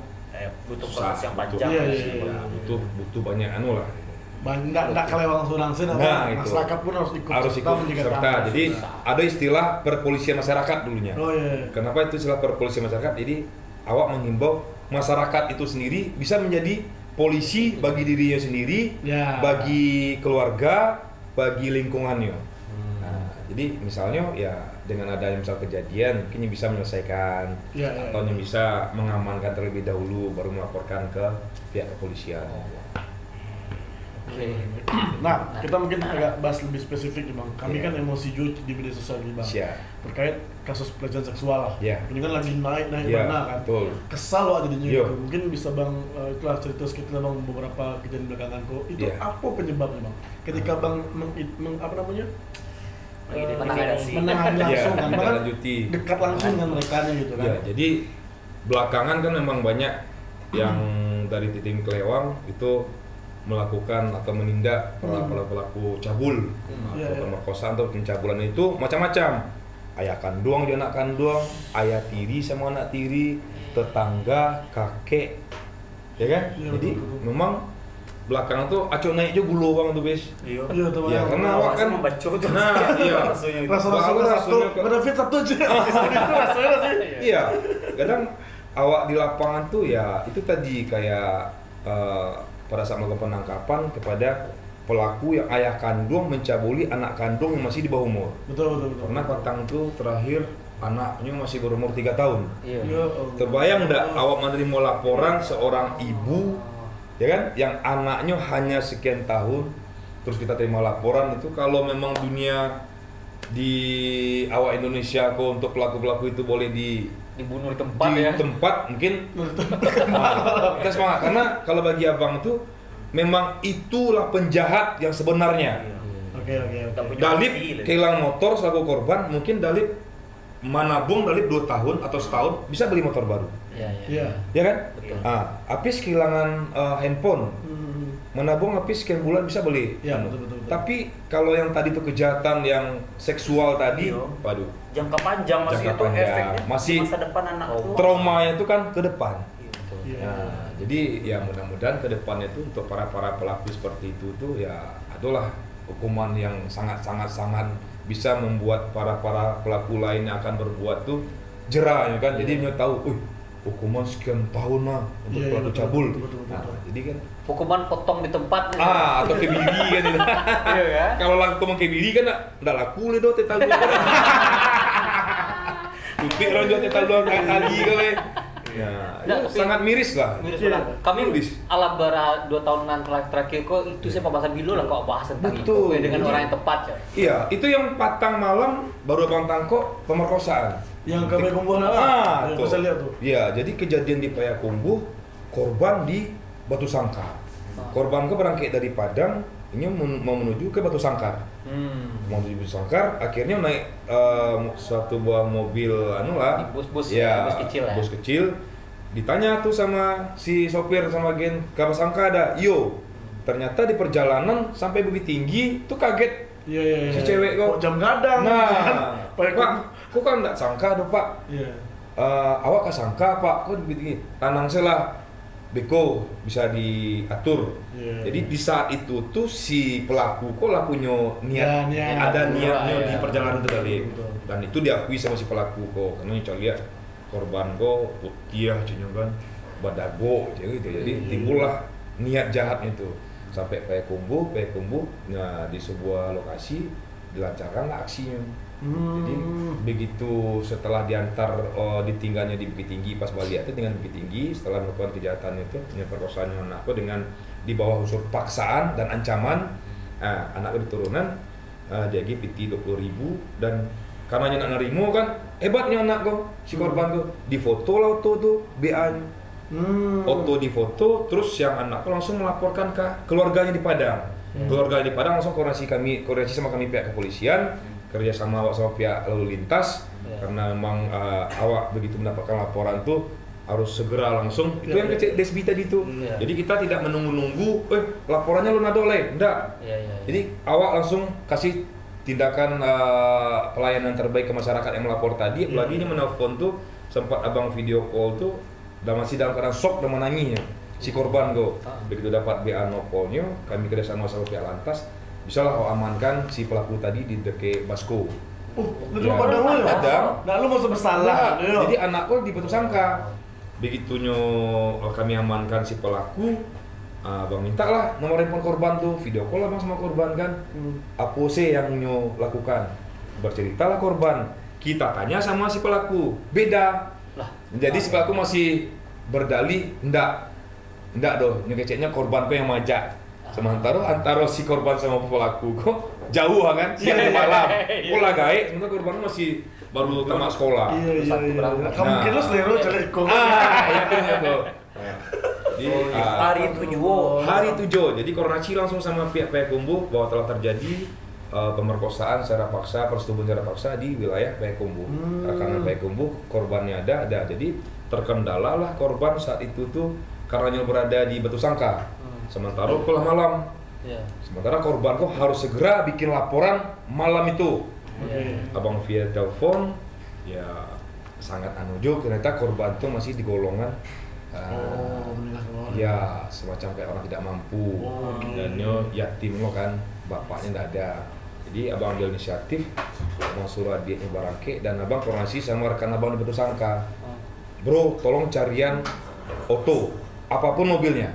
C: butuh
D: Susah,
C: proses yang
D: butuh-
C: panjang.
A: Iya.
D: butuh banyak anu lah.
A: Nggak kelewang langsung
D: Nah, itu.
A: masyarakat pun harus ikut menjaga
D: serta.
A: keamanan.
D: Jadi ada istilah perpolisian masyarakat dulunya.
A: Oh iya.
D: Kenapa itu istilah perpolisian masyarakat? Jadi awak menghimbau masyarakat itu sendiri bisa menjadi polisi bagi dirinya sendiri,
A: Ya.
D: bagi keluarga, bagi lingkungannya. Nah, jadi misalnya ya dengan adanya misal kejadian, mungkin bisa menyelesaikan
A: Ya.
D: atau yang bisa mengamankan terlebih dahulu baru melaporkan ke pihak kepolisian.
B: Oke.
A: Nah, kita mungkin agak bahas lebih spesifik nih Bang. Kami kan emosi juga di media sosial nih Bang.
D: Siap.
A: Terkait kasus pelecehan seksual lah.
D: Iya.
A: Ini kan lagi naik
D: Iya,
A: mana kan.
D: betul.
A: Kesal loh jadinya
D: Iya.
A: gitu. Mungkin bisa Bang itulah cerita sedikit lah Bang beberapa kejadian belakangan kok. Itu
D: Iya.
A: apa penyebabnya Bang? Ketika Bang apa namanya?
C: Mengidentifikasi.
A: Menangani langsung
D: Iya,
A: kan, bahkan
D: menindaklanjuti.
A: dekat langsung dengan mereka gitu kan.
D: Ya, jadi belakangan kan memang banyak yang dari tim Kelewang itu melakukan atau menindak para pelaku cabul
A: Iya,
D: atau
A: iya.
D: pemerkosaan atau pencabulan itu macam-macam. Ayah kandung, dia anak kandung, ayah tiri sama anak tiri, tetangga, kakek, ya kan?
A: Iya,
D: Jadi
A: betul.
D: memang belakangan tuh acok naik juga gulu bang tuh bes.
C: Iya.
A: Iya, teman.
D: Ya, karena awak kan
C: membaca tuh.
D: Nah, iya.
C: Rasanya itu.
A: Rasa-rasa
D: Bahkan
A: satu,
D: rasanya kok-
A: benefit satu aja. Itu rasanya sih.
D: Iya, kadang awak di lapangan tuh ya itu tadi kayak pada saat melakukan penangkapan kepada pelaku yang ayah kandung mencabuli anak kandung yang masih di bawah umur.
A: Betul.
D: Karena Patang tuh terakhir anaknya masih berumur 3 tahun.
B: Iya.
A: Ya Allah.
D: Terbayang enggak awak menerima laporan seorang ibu ya kan yang anaknya hanya sekian tahun terus kita terima laporan itu kalau memang dunia di awak Indonesia kok untuk pelaku-pelaku itu boleh
B: Dibunuh di tempat
D: di
B: ya.
D: tempat mungkin kita semangat karena kalau bagi abang itu memang itulah penjahat yang sebenarnya.
A: Oke.
C: Tak punya
D: Dalip
C: hati, lah.
D: kehilangan motor selaku korban mungkin Dalip menabung Dalip 2 tahun atau setahun bisa beli motor baru
A: Iya.
D: ya kan?
C: Betul.
D: Apis kehilangan handphone menabung habis sekian bulan bisa beli.
A: Iya, betul.
D: Tapi kalau yang tadi itu kejahatan yang seksual tadi,
C: Iya.
D: waduh,
C: Jangka panjang masih
D: Jangka
C: itu
D: panjang.
C: efeknya
D: Masih
C: masa depan anak tuh.
D: traumanya itu kan ke depan.
A: Iya.
D: Nah, jadi ya mudah-mudahan ke depannya itu untuk para pelaku seperti itu tuh ya adalah hukuman yang sangat bisa membuat para pelaku lain yang akan berbuat tuh jera ya kan. Jadi dia tahu, hukuman sekian tahun lah untuk
A: Iya,
D: pelaku
A: betul,
D: cabul.
A: betul.
D: Nah, jadi kan
B: Hukuman potong di tempat.
D: atau kebiri kan itu.
B: Iya ya.
D: Kalau hukuman kebiri kan enggak laku le do tetal dua. Tutik orang jual tetal dua kali kali. Ya,
B: Nah,
D: itu
B: tapi-
D: sangat miris lah.
B: Miris
A: Iya.
B: banget. Kami
D: Miris.
B: ala bara 2 tahunan terakhir kok itu saya pembahasan dulu lah kok bahas tentang
D: Betul.
B: itu dengan
D: Jadi-
B: orang yang tepat ya.
D: Iya, itu yang patang malam baru abang tangkok pemerkosaan.
A: Yang ke Payakumbuh
D: Tuh.
A: bisa lihat tuh.
D: Iya, jadi kejadian di Payakumbuh, korban di Batu Sangkar. Korban ke berangkat dari Padang, ini mau menuju ke Batu Sangkar. Mau menuju Batu Sangkar, akhirnya naik suatu buah mobil
B: Bus
D: ya,
B: bus kecil ya.
D: bus kecil. Ditanya tuh sama si sopir sama agen, "Kabar Sangka ada?" "Yo." Ternyata di perjalanan sampai Bukit Tinggi tuh kaget.
A: Iya.
D: Si cewek kok
A: jam gadang.
D: Nah,
A: Pak,
D: Pak, kok kan nggak sangka do Pak?
A: Iya.
D: Awak kan sangka Pak, kok begini? Tanang saya beko bisa diatur.
A: Iya.
D: Jadi di saat itu tuh si pelaku kok lah punya niat,
A: Ya, niat.
D: ada niatnya
B: Iya,
D: di perjalanan itu kali.
A: betul.
D: Dan itu diakui sama si pelaku kok, karena yang lihat korban kok putih cunya kan, badago gitu. Jadi timbullah niat jahatnya itu. Sampai Payakumbuh, nah di sebuah lokasi dilancarkanlah aksinya. Jadi begitu setelah diantar ditinggalnya di Bukit Tinggi, pas balik itu dengan Bukit Tinggi setelah melakukan kejahatan itu pemerkosaan anakku dengan di bawah unsur paksaan dan ancaman, anakku diturunan dia PT 20.000 dan karenanya anak nerimo kan hebatnya anakku si korban tuh difoto lah tuh BA-nya. Foto di foto, terus yang anakku langsung melaporkan ke keluarganya di Padang. Keluarganya di Padang langsung koordinasi sama kami pihak kepolisian, kerja sama pihak lalu lintas, karena memang awak begitu mendapatkan laporan tuh harus segera langsung. Itu yang kecil Desbi tadi tuh. Jadi kita tidak menunggu-nunggu, laporannya lu nadole, enggak. Jadi awak langsung kasih tindakan pelayanan terbaik ke masyarakat yang melapor tadi. Apalagi ini menelpon tuh sempat abang video call tuh. Dan masih dalam keadaan shock dan menangisnya si korban go. Begitu dapat BA nopolnya, kami kerjasama sama pihak lantas, bisalah amankan si pelaku tadi di dekat Basko.
A: Lu cuma Padang lu ya?
D: Padang.
A: Nah, lu masuk bersalah.
D: Nah, jadi anakku di Batu Sangka. Begitunya kami amankan si pelaku, bang minta lah nomor handphone korban tuh, video call lah bang sama korban kan. Apa sih yang nyo lakukan? Berceritalah korban. Kita tanya sama si pelaku, beda. Jadi si pelaku masih berdalih, enggak doh, nyekeceknya korban tuh yang majak. Sementara antara si korban sama pelaku kok jauh kan, siang ke malam. Pola gaek, sementara korban masih baru tamat sekolah.
A: Iya. Kamu
D: Nah.
A: mungkin lu selero cari ikut.
D: Itunya tuh. Jadi,
C: Hari itu juga.
D: hari tujuh, jadi koordinasi langsung sama pihak Payakumbuh bahwa telah terjadi pemerkosaan secara paksa, persetubuhan secara paksa di wilayah Payakumbuh. Karena Payakumbuh korbannya ada. Jadi terkendala lah korban saat itu tuh karena berada di Batu Sangka. Sementara kulah malam. Sementara korban kok harus segera bikin laporan malam itu. Abang via telepon, ya sangat anujo ternyata korban tuh masih di golongan ya semacam kayak orang tidak mampu dan yatim lo kan, bapaknya nggak ada. Jadi abang ambil inisiatif, abang suruh adiknya barangke dan abang koordinasi sama rekan abang di Batu Sangka. Bro, tolong carian Oto, apapun mobilnya.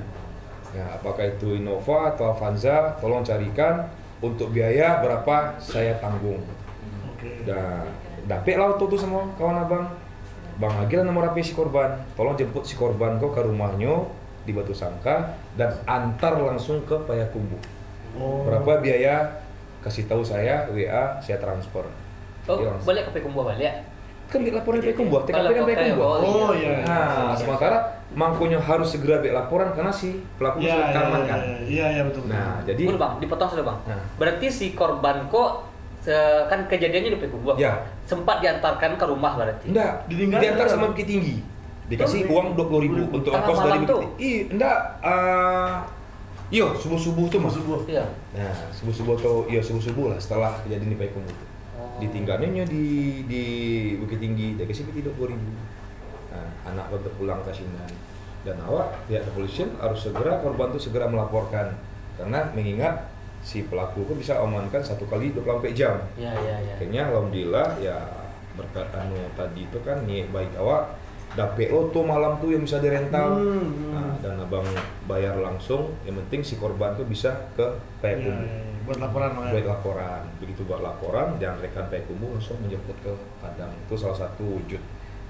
D: Ya, apakah itu Innova atau Avanza, tolong carikan untuk biaya berapa saya tanggung. Dan dapet lah Oto tuh semua kawan abang. Bang Agil nomor HP si korban, tolong jemput si korban kau ke rumahnya di Batu Sangka dan antar langsung ke Payakumbuh. Berapa biaya? Kasih tahu saya, WA, saya transfer.
B: Balik ke Payakumbuh balik.
D: Kan laporan Payakumbuh, TKP kan Payakumbuh.
A: Oh iya.
D: Nah, sementara mangkunya harus segera bikin laporan karena si pelaku sudah diamankan.
A: Iya betul.
D: Nah, jadi
B: Bang, dipotong sudah bang.
D: Nah.
B: Berarti si korban kok kan kejadiannya di Payakumbuh.
D: Ya.
B: Sempat diantarkan ke rumah berarti.
D: enggak,
A: Ditinggal
D: diantar
A: kan?
D: sama Bukit Tinggi. Dikasih uang 20.000 untuk
B: Tengah
D: ongkos dari
B: malam tuh?
D: Bukit Tinggi. Enggak, subuh-subuh tuh mas.
B: Iya.
D: Nah, subuh-subuh lah setelah kejadian di Payakumbuh itu. Ditinggalnya di Bukit Tinggi, dia kasih PT 20.000. Nah, anak untuk pulang ke sini. Dan awak pihak kepolisian harus segera korban itu segera melaporkan karena mengingat si pelaku itu bisa amankan 1 kali 24 jam.
B: Iya.
D: Akhirnya alhamdulillah ya berkat tadi itu kan niat baik awak PO tuh malam tuh yang bisa dirental. Nah, dan abang bayar langsung, yang penting si korban tuh bisa ke Payakumbuh.
A: Buat laporan
D: Buat laporan, begitu buat laporan dan rekan Payakumbuh langsung menjemput ke Padang. Itu salah satu wujud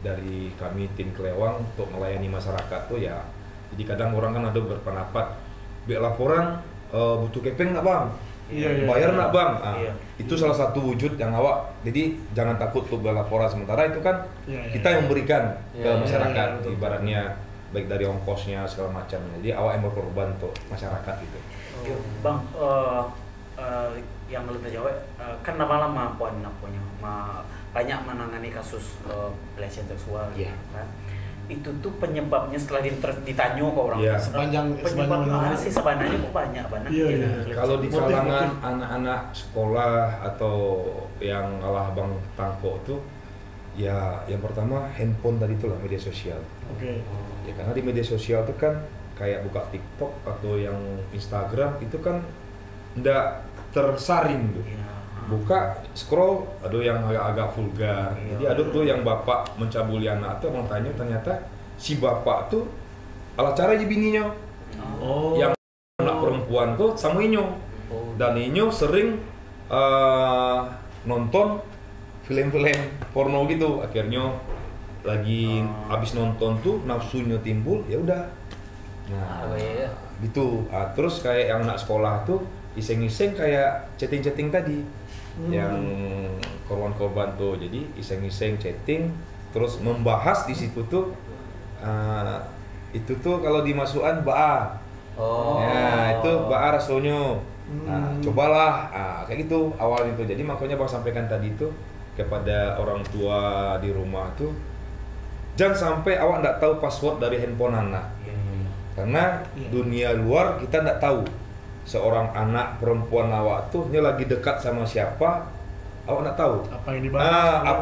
D: dari kami tim Kelewang untuk melayani masyarakat tuh ya. Jadi kadang orang kan ada berpendapat, biar laporan butuh kepeng nggak bang? Bayar nggak bang? Itu salah satu wujud yang awak. Jadi jangan takut untuk berlaporan, sementara itu kan kita yang memberikan ke masyarakat, ibaratnya baik dari ongkosnya segala macam. Jadi awak yang berkorban untuk masyarakat itu.
C: Bang, yang lebih jauh kan lama-lama punya banyak menangani kasus pelecehan seksual, kan? Itu tuh penyebabnya setelah ditanya ke orang,
A: sepanjang
C: sih sebenarnya kok banyak banget.
D: Kalau di kalangan anak-anak sekolah atau yang ala abang tangkok tuh, ya yang pertama handphone tadi itulah media sosial. Ya karena di media sosial tuh kan kayak buka TikTok atau yang Instagram itu kan ndak tersaring tuh. Buka scroll, ada yang agak vulgar. Jadi ada tuh yang bapak mencabuli anak tuh, abang tanya ternyata si bapak tuh ala cara aja bininya. Yang anak perempuan tuh sama Inyo. Dan Inyo sering nonton film-film porno gitu. Akhirnya lagi habis nonton tuh nafsunya timbul, ya udah. Nah, gitu. Terus kayak yang anak sekolah tuh iseng-iseng kayak chatting-chatting tadi. Yang korban-korban tuh, jadi iseng-iseng chatting terus membahas di situ tuh itu tuh kalau dimasukan baa. Ya itu baa rasanya. Nah, cobalah kayak gitu awal itu. Jadi makanya bang sampaikan tadi tuh kepada orang tua di rumah tuh, jangan sampai awak nggak tahu password dari handphone anak. Karena dunia luar kita nggak tahu. Seorang anak perempuan awak tuh lagi dekat sama siapa, awak nggak tahu apa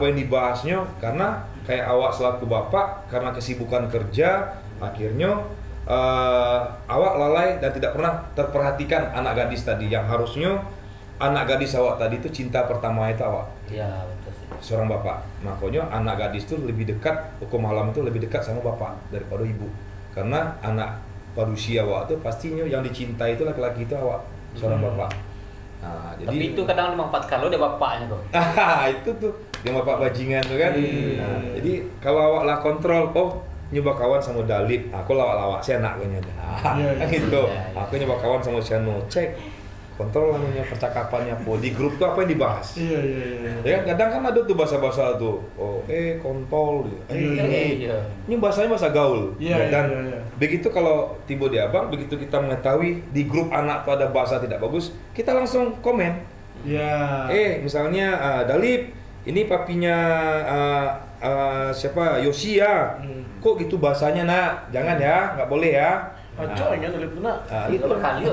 D: yang dibahasnya. Karena kayak awak selaku bapak, karena kesibukan kerja, akhirnya awak lalai dan tidak pernah terperhatikan anak gadis tadi, yang harusnya anak gadis awak tadi itu cinta pertama itu awak.
B: Betul sih.
D: Seorang bapak, makanya anak gadis itu lebih dekat, hukum malam itu lebih dekat sama bapak daripada ibu. Karena anak pada usia awak tuh pastinya yang dicintai itu laki-laki itu awak, seorang bapak. Nah, jadi
B: tapi itu kadang dimanfaatkan lo dia bapaknya tuh.
D: Itu tuh yang bapak bajingan tuh kan. Nah, jadi kalau awak lah kontrol, nyoba kawan sama Dalip, aku lawak-lawak si anak gue nyata. Gitu. Aku nyoba kawan sama Shano, cek kontrol namanya percakapannya di grup tuh apa yang dibahas. Ya kan kadang kan ada tuh bahasa-bahasa tuh, kontol gitu. Ini bahasanya bahasa gaul. Dan begitu kalau tiba di abang, begitu kita mengetahui di grup anak tuh ada bahasa tidak bagus, kita langsung komen. Misalnya Dalip, ini papinya siapa? Yosi ya. Kok gitu bahasanya nak? Jangan ya, nggak boleh ya.
A: Acok ya Dalip tuh nak.
B: Itu berkali.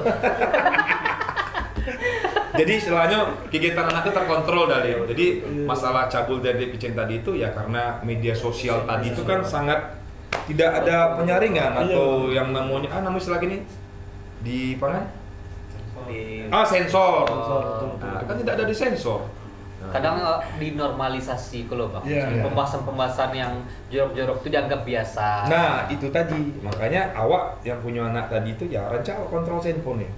D: Jadi istilahnya kegiatan anak itu terkontrol dari. Jadi masalah cabul dari pitching tadi itu ya karena media sosial tadi itu kan sangat tidak ada penyaringan atau yang namanya namanya istilah gini di pangan sensor. Kan tidak ada di sensor.
B: Kadang dinormalisasi kalau bang, pembahasan-pembahasan yang jorok-jorok itu dianggap biasa.
D: Nah itu tadi, makanya awak yang punya anak tadi itu ya rancang kontrol handphone ya.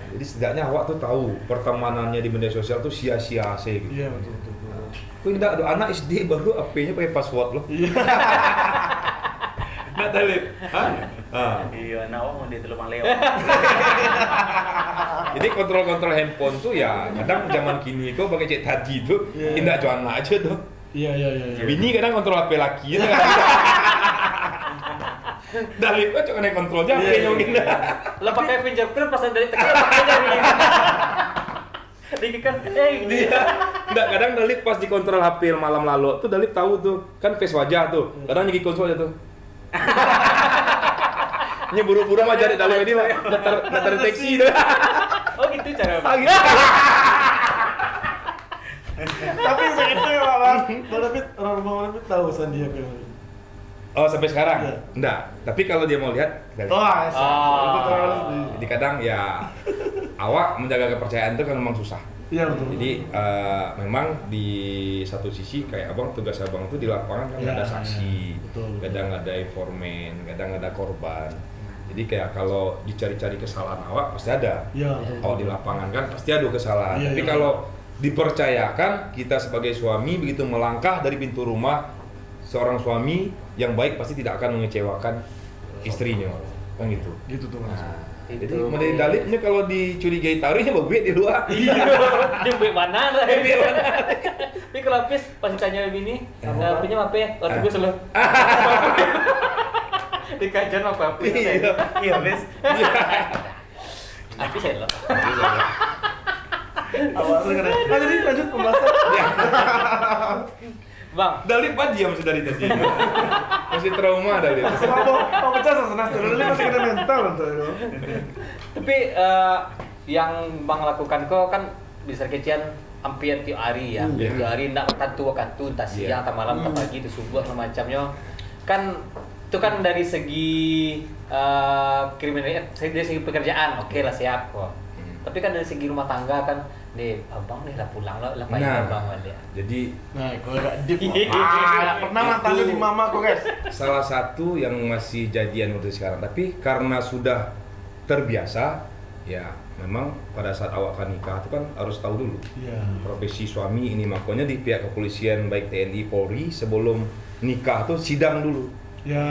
D: Jadi setidaknya awak tuh tahu pertemanannya di media sosial tuh sia-sia gitu.
A: Betul.
D: Kau tidak ada anak SD baru HP-nya pakai password loh. Nggak tahu.
C: Iya, awak mau dia telepon lewat.
D: Jadi kontrol handphone tuh ya kadang zaman kini kau pakai cek tadi tuh tidak jual anak aja tuh. Bini kadang kontrol HP laki ya. Dari kok cuma kontrol aja HP-nya mungkin.
B: Lah pakai fingerprint pas dari tekan pakai jari. Dikit kan
D: Enggak, kadang Dalip pas dikontrol HP malam lalu tuh Dalip tahu tuh kan face wajah tuh. Kadang nyiki kontrol aja tuh. Ini buru-buru mah jari Dalip ini mah enggak terdeteksi tuh.
B: Oh gitu cara.
A: Tapi begitu ya Bang. Tapi orang tahu Sandia film.
D: Oh sampai sekarang? Enggak. Tapi kalau dia mau lihat,
A: itu terlalu.
D: Jadi kadang ya awak menjaga kepercayaan itu kan memang susah.
A: Iya betul.
D: Jadi memang di satu sisi kayak tugas abang itu di lapangan kan nggak ada saksi,
A: betul.
D: kadang ada informan, kadang ada korban. Jadi kayak kalau dicari-cari kesalahan awak pasti ada.
A: Iya.
D: Awak di lapangan kan pasti ada kesalahan.
A: Iya,
D: Tapi
A: iya.
D: kalau dipercayakan kita sebagai suami begitu melangkah dari pintu rumah, seorang suami yang baik pasti tidak akan mengecewakan istrinya, kan gitu.
A: Gitu tuh Mas.
D: Nah,
B: Itu.
D: jadi model dalipnya kalau dicurigai taruhnya berbeda di luar.
B: Iya. Dia buat mana lah? Tapi kalau habis pas ditanya bini, punya apa ya? Oh tunggu selalu. Dikajian apa
D: Iya.
C: Iya, Bes.
B: Habis ya lo.
A: Awalnya kan. Nah, jadi lanjut pembahasan.
B: Bang,
D: Dalip aja diam sudah dari tadi. Masih trauma Dalip.
A: Mau pecah sesenang dulu ini masih kena mental tuh.
B: tapi yang Bang lakukan kok kan bisa kecian hampir tiap hari ya.
D: Iya.
B: Tiap hari ndak tentu entah siang, entah malam, entah pagi, itu subuh semacamnya. Kan itu kan dari segi kriminalitas, dari segi pekerjaan, oke lah siap kok. Tapi kan dari segi rumah tangga kan, abang nih lah pulang lah paling abang dia.
D: Jadi
A: Nah, kalau agak deep. Pernah mantannya di mama kok guys.
D: salah satu yang masih jadian untuk sekarang, tapi karena sudah terbiasa, ya memang pada saat awak akan nikah itu kan harus tahu dulu
A: Iya.
D: profesi suami ini, makanya di pihak kepolisian baik TNI Polri sebelum nikah tuh sidang dulu.
A: Ya.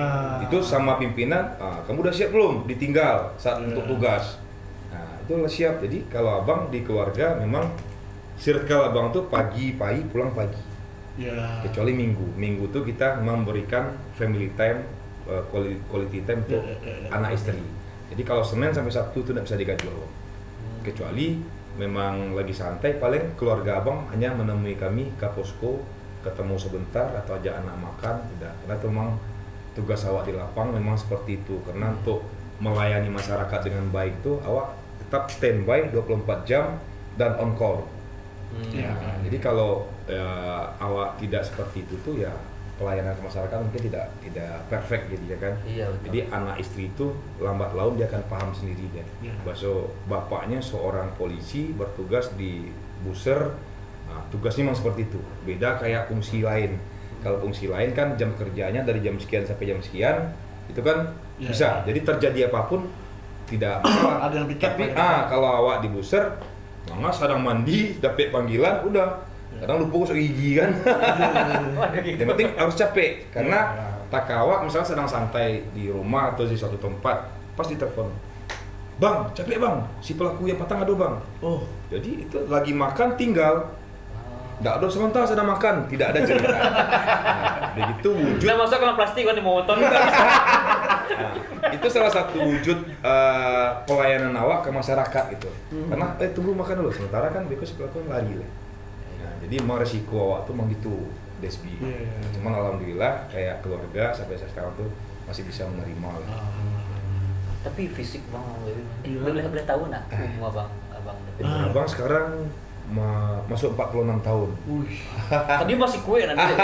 D: Itu sama pimpinan, kamu udah siap belum ditinggal saat untuk tugas. Nah itu udah siap. Jadi kalau abang di keluarga memang circle abang tuh pagi pulang pagi,
A: Ya.
D: kecuali minggu tuh kita memberikan family time, quality time untuk anak istri. Jadi kalau Senin sampai Sabtu itu tidak bisa digajual, kecuali memang lagi santai, paling keluarga abang hanya menemui kami ke posko, ketemu sebentar atau ajak anak makan, tidak. Karena itu memang tugas awak di lapang memang seperti itu. Karena untuk melayani masyarakat dengan baik itu awak tetap standby 24 jam dan on call.
A: Ya.
D: Jadi kalau awak tidak seperti itu tuh ya pelayanan ke masyarakat mungkin tidak perfect gitu ya kan.
B: Iya, betul.
D: Jadi anak istri itu lambat laun dia akan paham sendiri dia.
A: Iya.
D: Bahwa bapaknya seorang polisi bertugas di Buser, tugasnya memang seperti itu. Beda kayak fungsi lain. Kalau fungsi lain kan jam kerjanya dari jam sekian sampai jam sekian, itu kan
A: Iya.
D: bisa. Jadi terjadi apapun tidak masalah.
A: Ada yang piket
D: Tapi
A: lagi.
D: kalau awak di Buser, mama sedang mandi, dapat panggilan, udah. Kadang lupa gosok gigi kan. Yang penting harus capek karena tak awak misalnya sedang santai di rumah atau di suatu tempat, pas ditelepon, bang capek bang, si pelaku yang patang ada bang.
A: Oh.
D: Jadi itu lagi makan tinggal, tidak ada sementara sedang makan, tidak ada cerita. Nah, begitu wujud.
B: Udah masuk ke plastik kan di motor.
D: Nah, itu salah satu wujud pelayanan awak ke masyarakat itu. Karena tunggu makan dulu, sementara kan beko si pelaku lari lah. Nah, jadi mau resiko awak tuh memang gitu, Desbi.
A: Iya.
D: Cuman alhamdulillah kayak keluarga sampai sekarang tuh masih bisa menerima lah.
B: Tapi fisik Bang,
A: Iya.
B: boleh tahu nak umur abang.
D: Abang sekarang masuk 46 tahun.
B: Tadi masih kue nanti.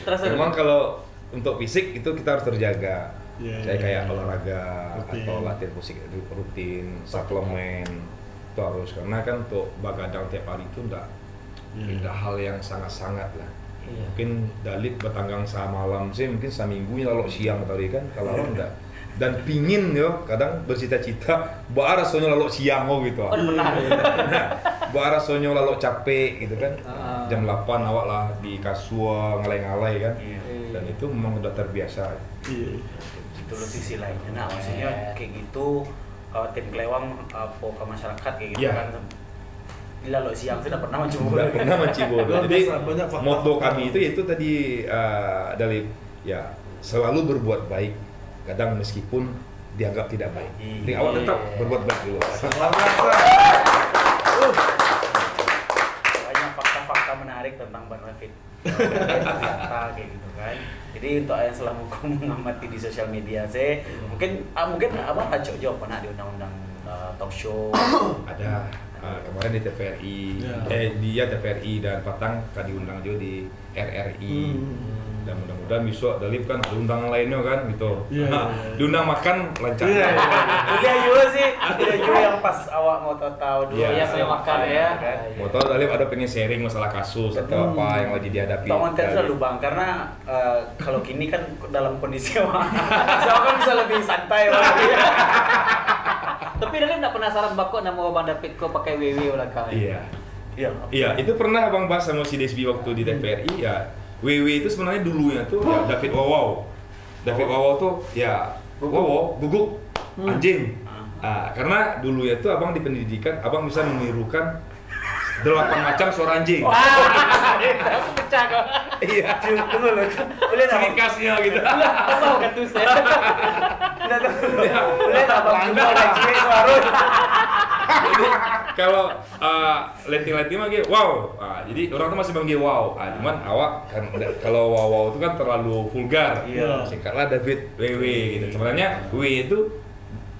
B: Terasa.
D: Memang kalau untuk fisik itu kita harus terjaga.
A: Iya,
D: Saya
A: iya,
D: kayak
A: iya.
D: olahraga
A: Rutin.
D: atau latihan musik rutin, suplemen itu harus, karena kan untuk begadang tiap hari itu tidak hal yang sangat-sangat lah.
B: Iya.
D: Mungkin dalit bertanggang malam sih, mungkin seminggunya lalu siang tadi kan, kalau orang enggak. Dan pingin yo, kadang bercita-cita buat rasanya lalu siang gitu.
B: Oh, benar.
D: Buat rasanya lalu capek gitu kan. Jam 8 awak lah di kasur ngalai-ngalai kan.
C: Iya.
D: Dan itu memang udah terbiasa.
A: Iya.
C: Itu loh sisi lainnya. Nah, maksudnya kayak gitu tim kelewang ke masyarakat kayak gitu
D: Iya.
C: kan. Gila lo siang sudah pernah mencoba.
D: Udah pernah mencibodo.
A: Luar
D: Jadi
A: biasa, banyak fakta.
D: moto kami itu tadi dari ya selalu berbuat baik. Kadang meskipun dianggap tidak baik. Jadi awak tetap berbuat baik dulu.
A: Luar biasa.
C: Banyak fakta-fakta menarik tentang Bang Rafid. Ternyata kayak gitu kan. Jadi untuk yang selama aku mengamati di sosial media saya, mungkin abang cocok jawab pernah di undang-undang talk show.
D: Ada kemarin di TVRI,
A: Ya.
D: dia TVRI dan Patang kan diundang juga di RRI. Dan mudah-mudahan besok Dalip kan ada undangan lainnya kan gitu.
A: Iya,
D: Nah,
A: iya.
D: diundang makan lancar.
A: Iya, iya.
C: Kuliah juga sih, kuliah juga yang pas awak mau tahu dulu.
D: Iya,
B: saya makan ya.
C: Kan?
D: Mau tahu Dalip ada pengen sharing masalah kasus atau apa yang lagi dihadapi.
C: Pak konten selalu bang, karena kalau kini kan dalam kondisi saya kan bisa lebih santai bang.
B: Tapi Dalip nggak penasaran bako nama Bang David kok pakai WW ulah kau.
D: Iya.
C: Iya.
D: Iya, itu pernah Bang bahas sama si Desbi waktu di TVRI ya. WW itu sebenarnya dulunya tuh ya David Wow. David Wow tuh ya wow guguk anjing. Karena dulu itu abang di pendidikan abang bisa menirukan 8 macam suara anjing.
B: Aku pecah kok.
D: Iya.
C: Tunggu loh, boleh
D: Ciri
C: nggak?
D: khasnya gitu.
B: Tahu kan tuh saya.
C: Boleh nggak bang? Juga ada ciri suara.
D: Jadi kalau letting mah gitu wow. Jadi orang tuh masih manggil wow. Cuman awak kan kalau wow itu kan terlalu vulgar.
C: Iya.
D: Singkatlah David WW gitu. Sebenarnya W itu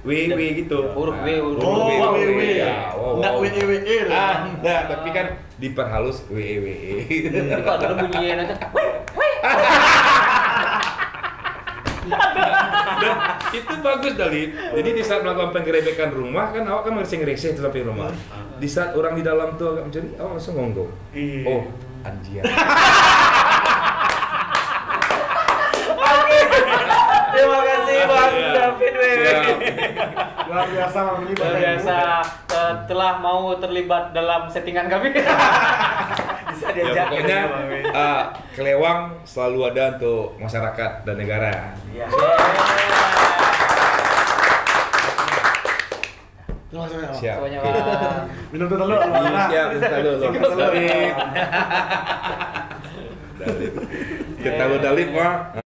D: WW gitu.
B: Huruf W, huruf
A: Oh, WW.
D: Ya, wow.
A: Nggak WE lah.
D: Nah, tapi kan diperhalus WE.
B: Jadi kalau ada bunyinya nanti.
D: Dan itu bagus Dalip. Jadi di saat melakukan penggerebekan rumah kan awak kan ngereseh itu sampai rumah. Di saat orang di dalam tuh agak mencuri, awak langsung ngomong.
C: Iya.
D: Oh, anjir.
C: Terima kasih bang
D: Iya.
C: David Wewe.
D: Siap.
A: Luar biasa Bang ini
B: Luar biasa telah mau terlibat dalam settingan kami.
C: Bisa
D: Ya
C: diajak.
D: pokoknya
C: Bang Wewe.
D: Kelewang selalu ada untuk masyarakat dan negara.
C: Iya.
A: Terima kasih Bang.
D: Siap.
B: Semuanya
D: Oke.
B: Bang.
A: Minum dulu Bang.
D: Siap, kita dulu. Dalip. Kita tahu Dalip mah.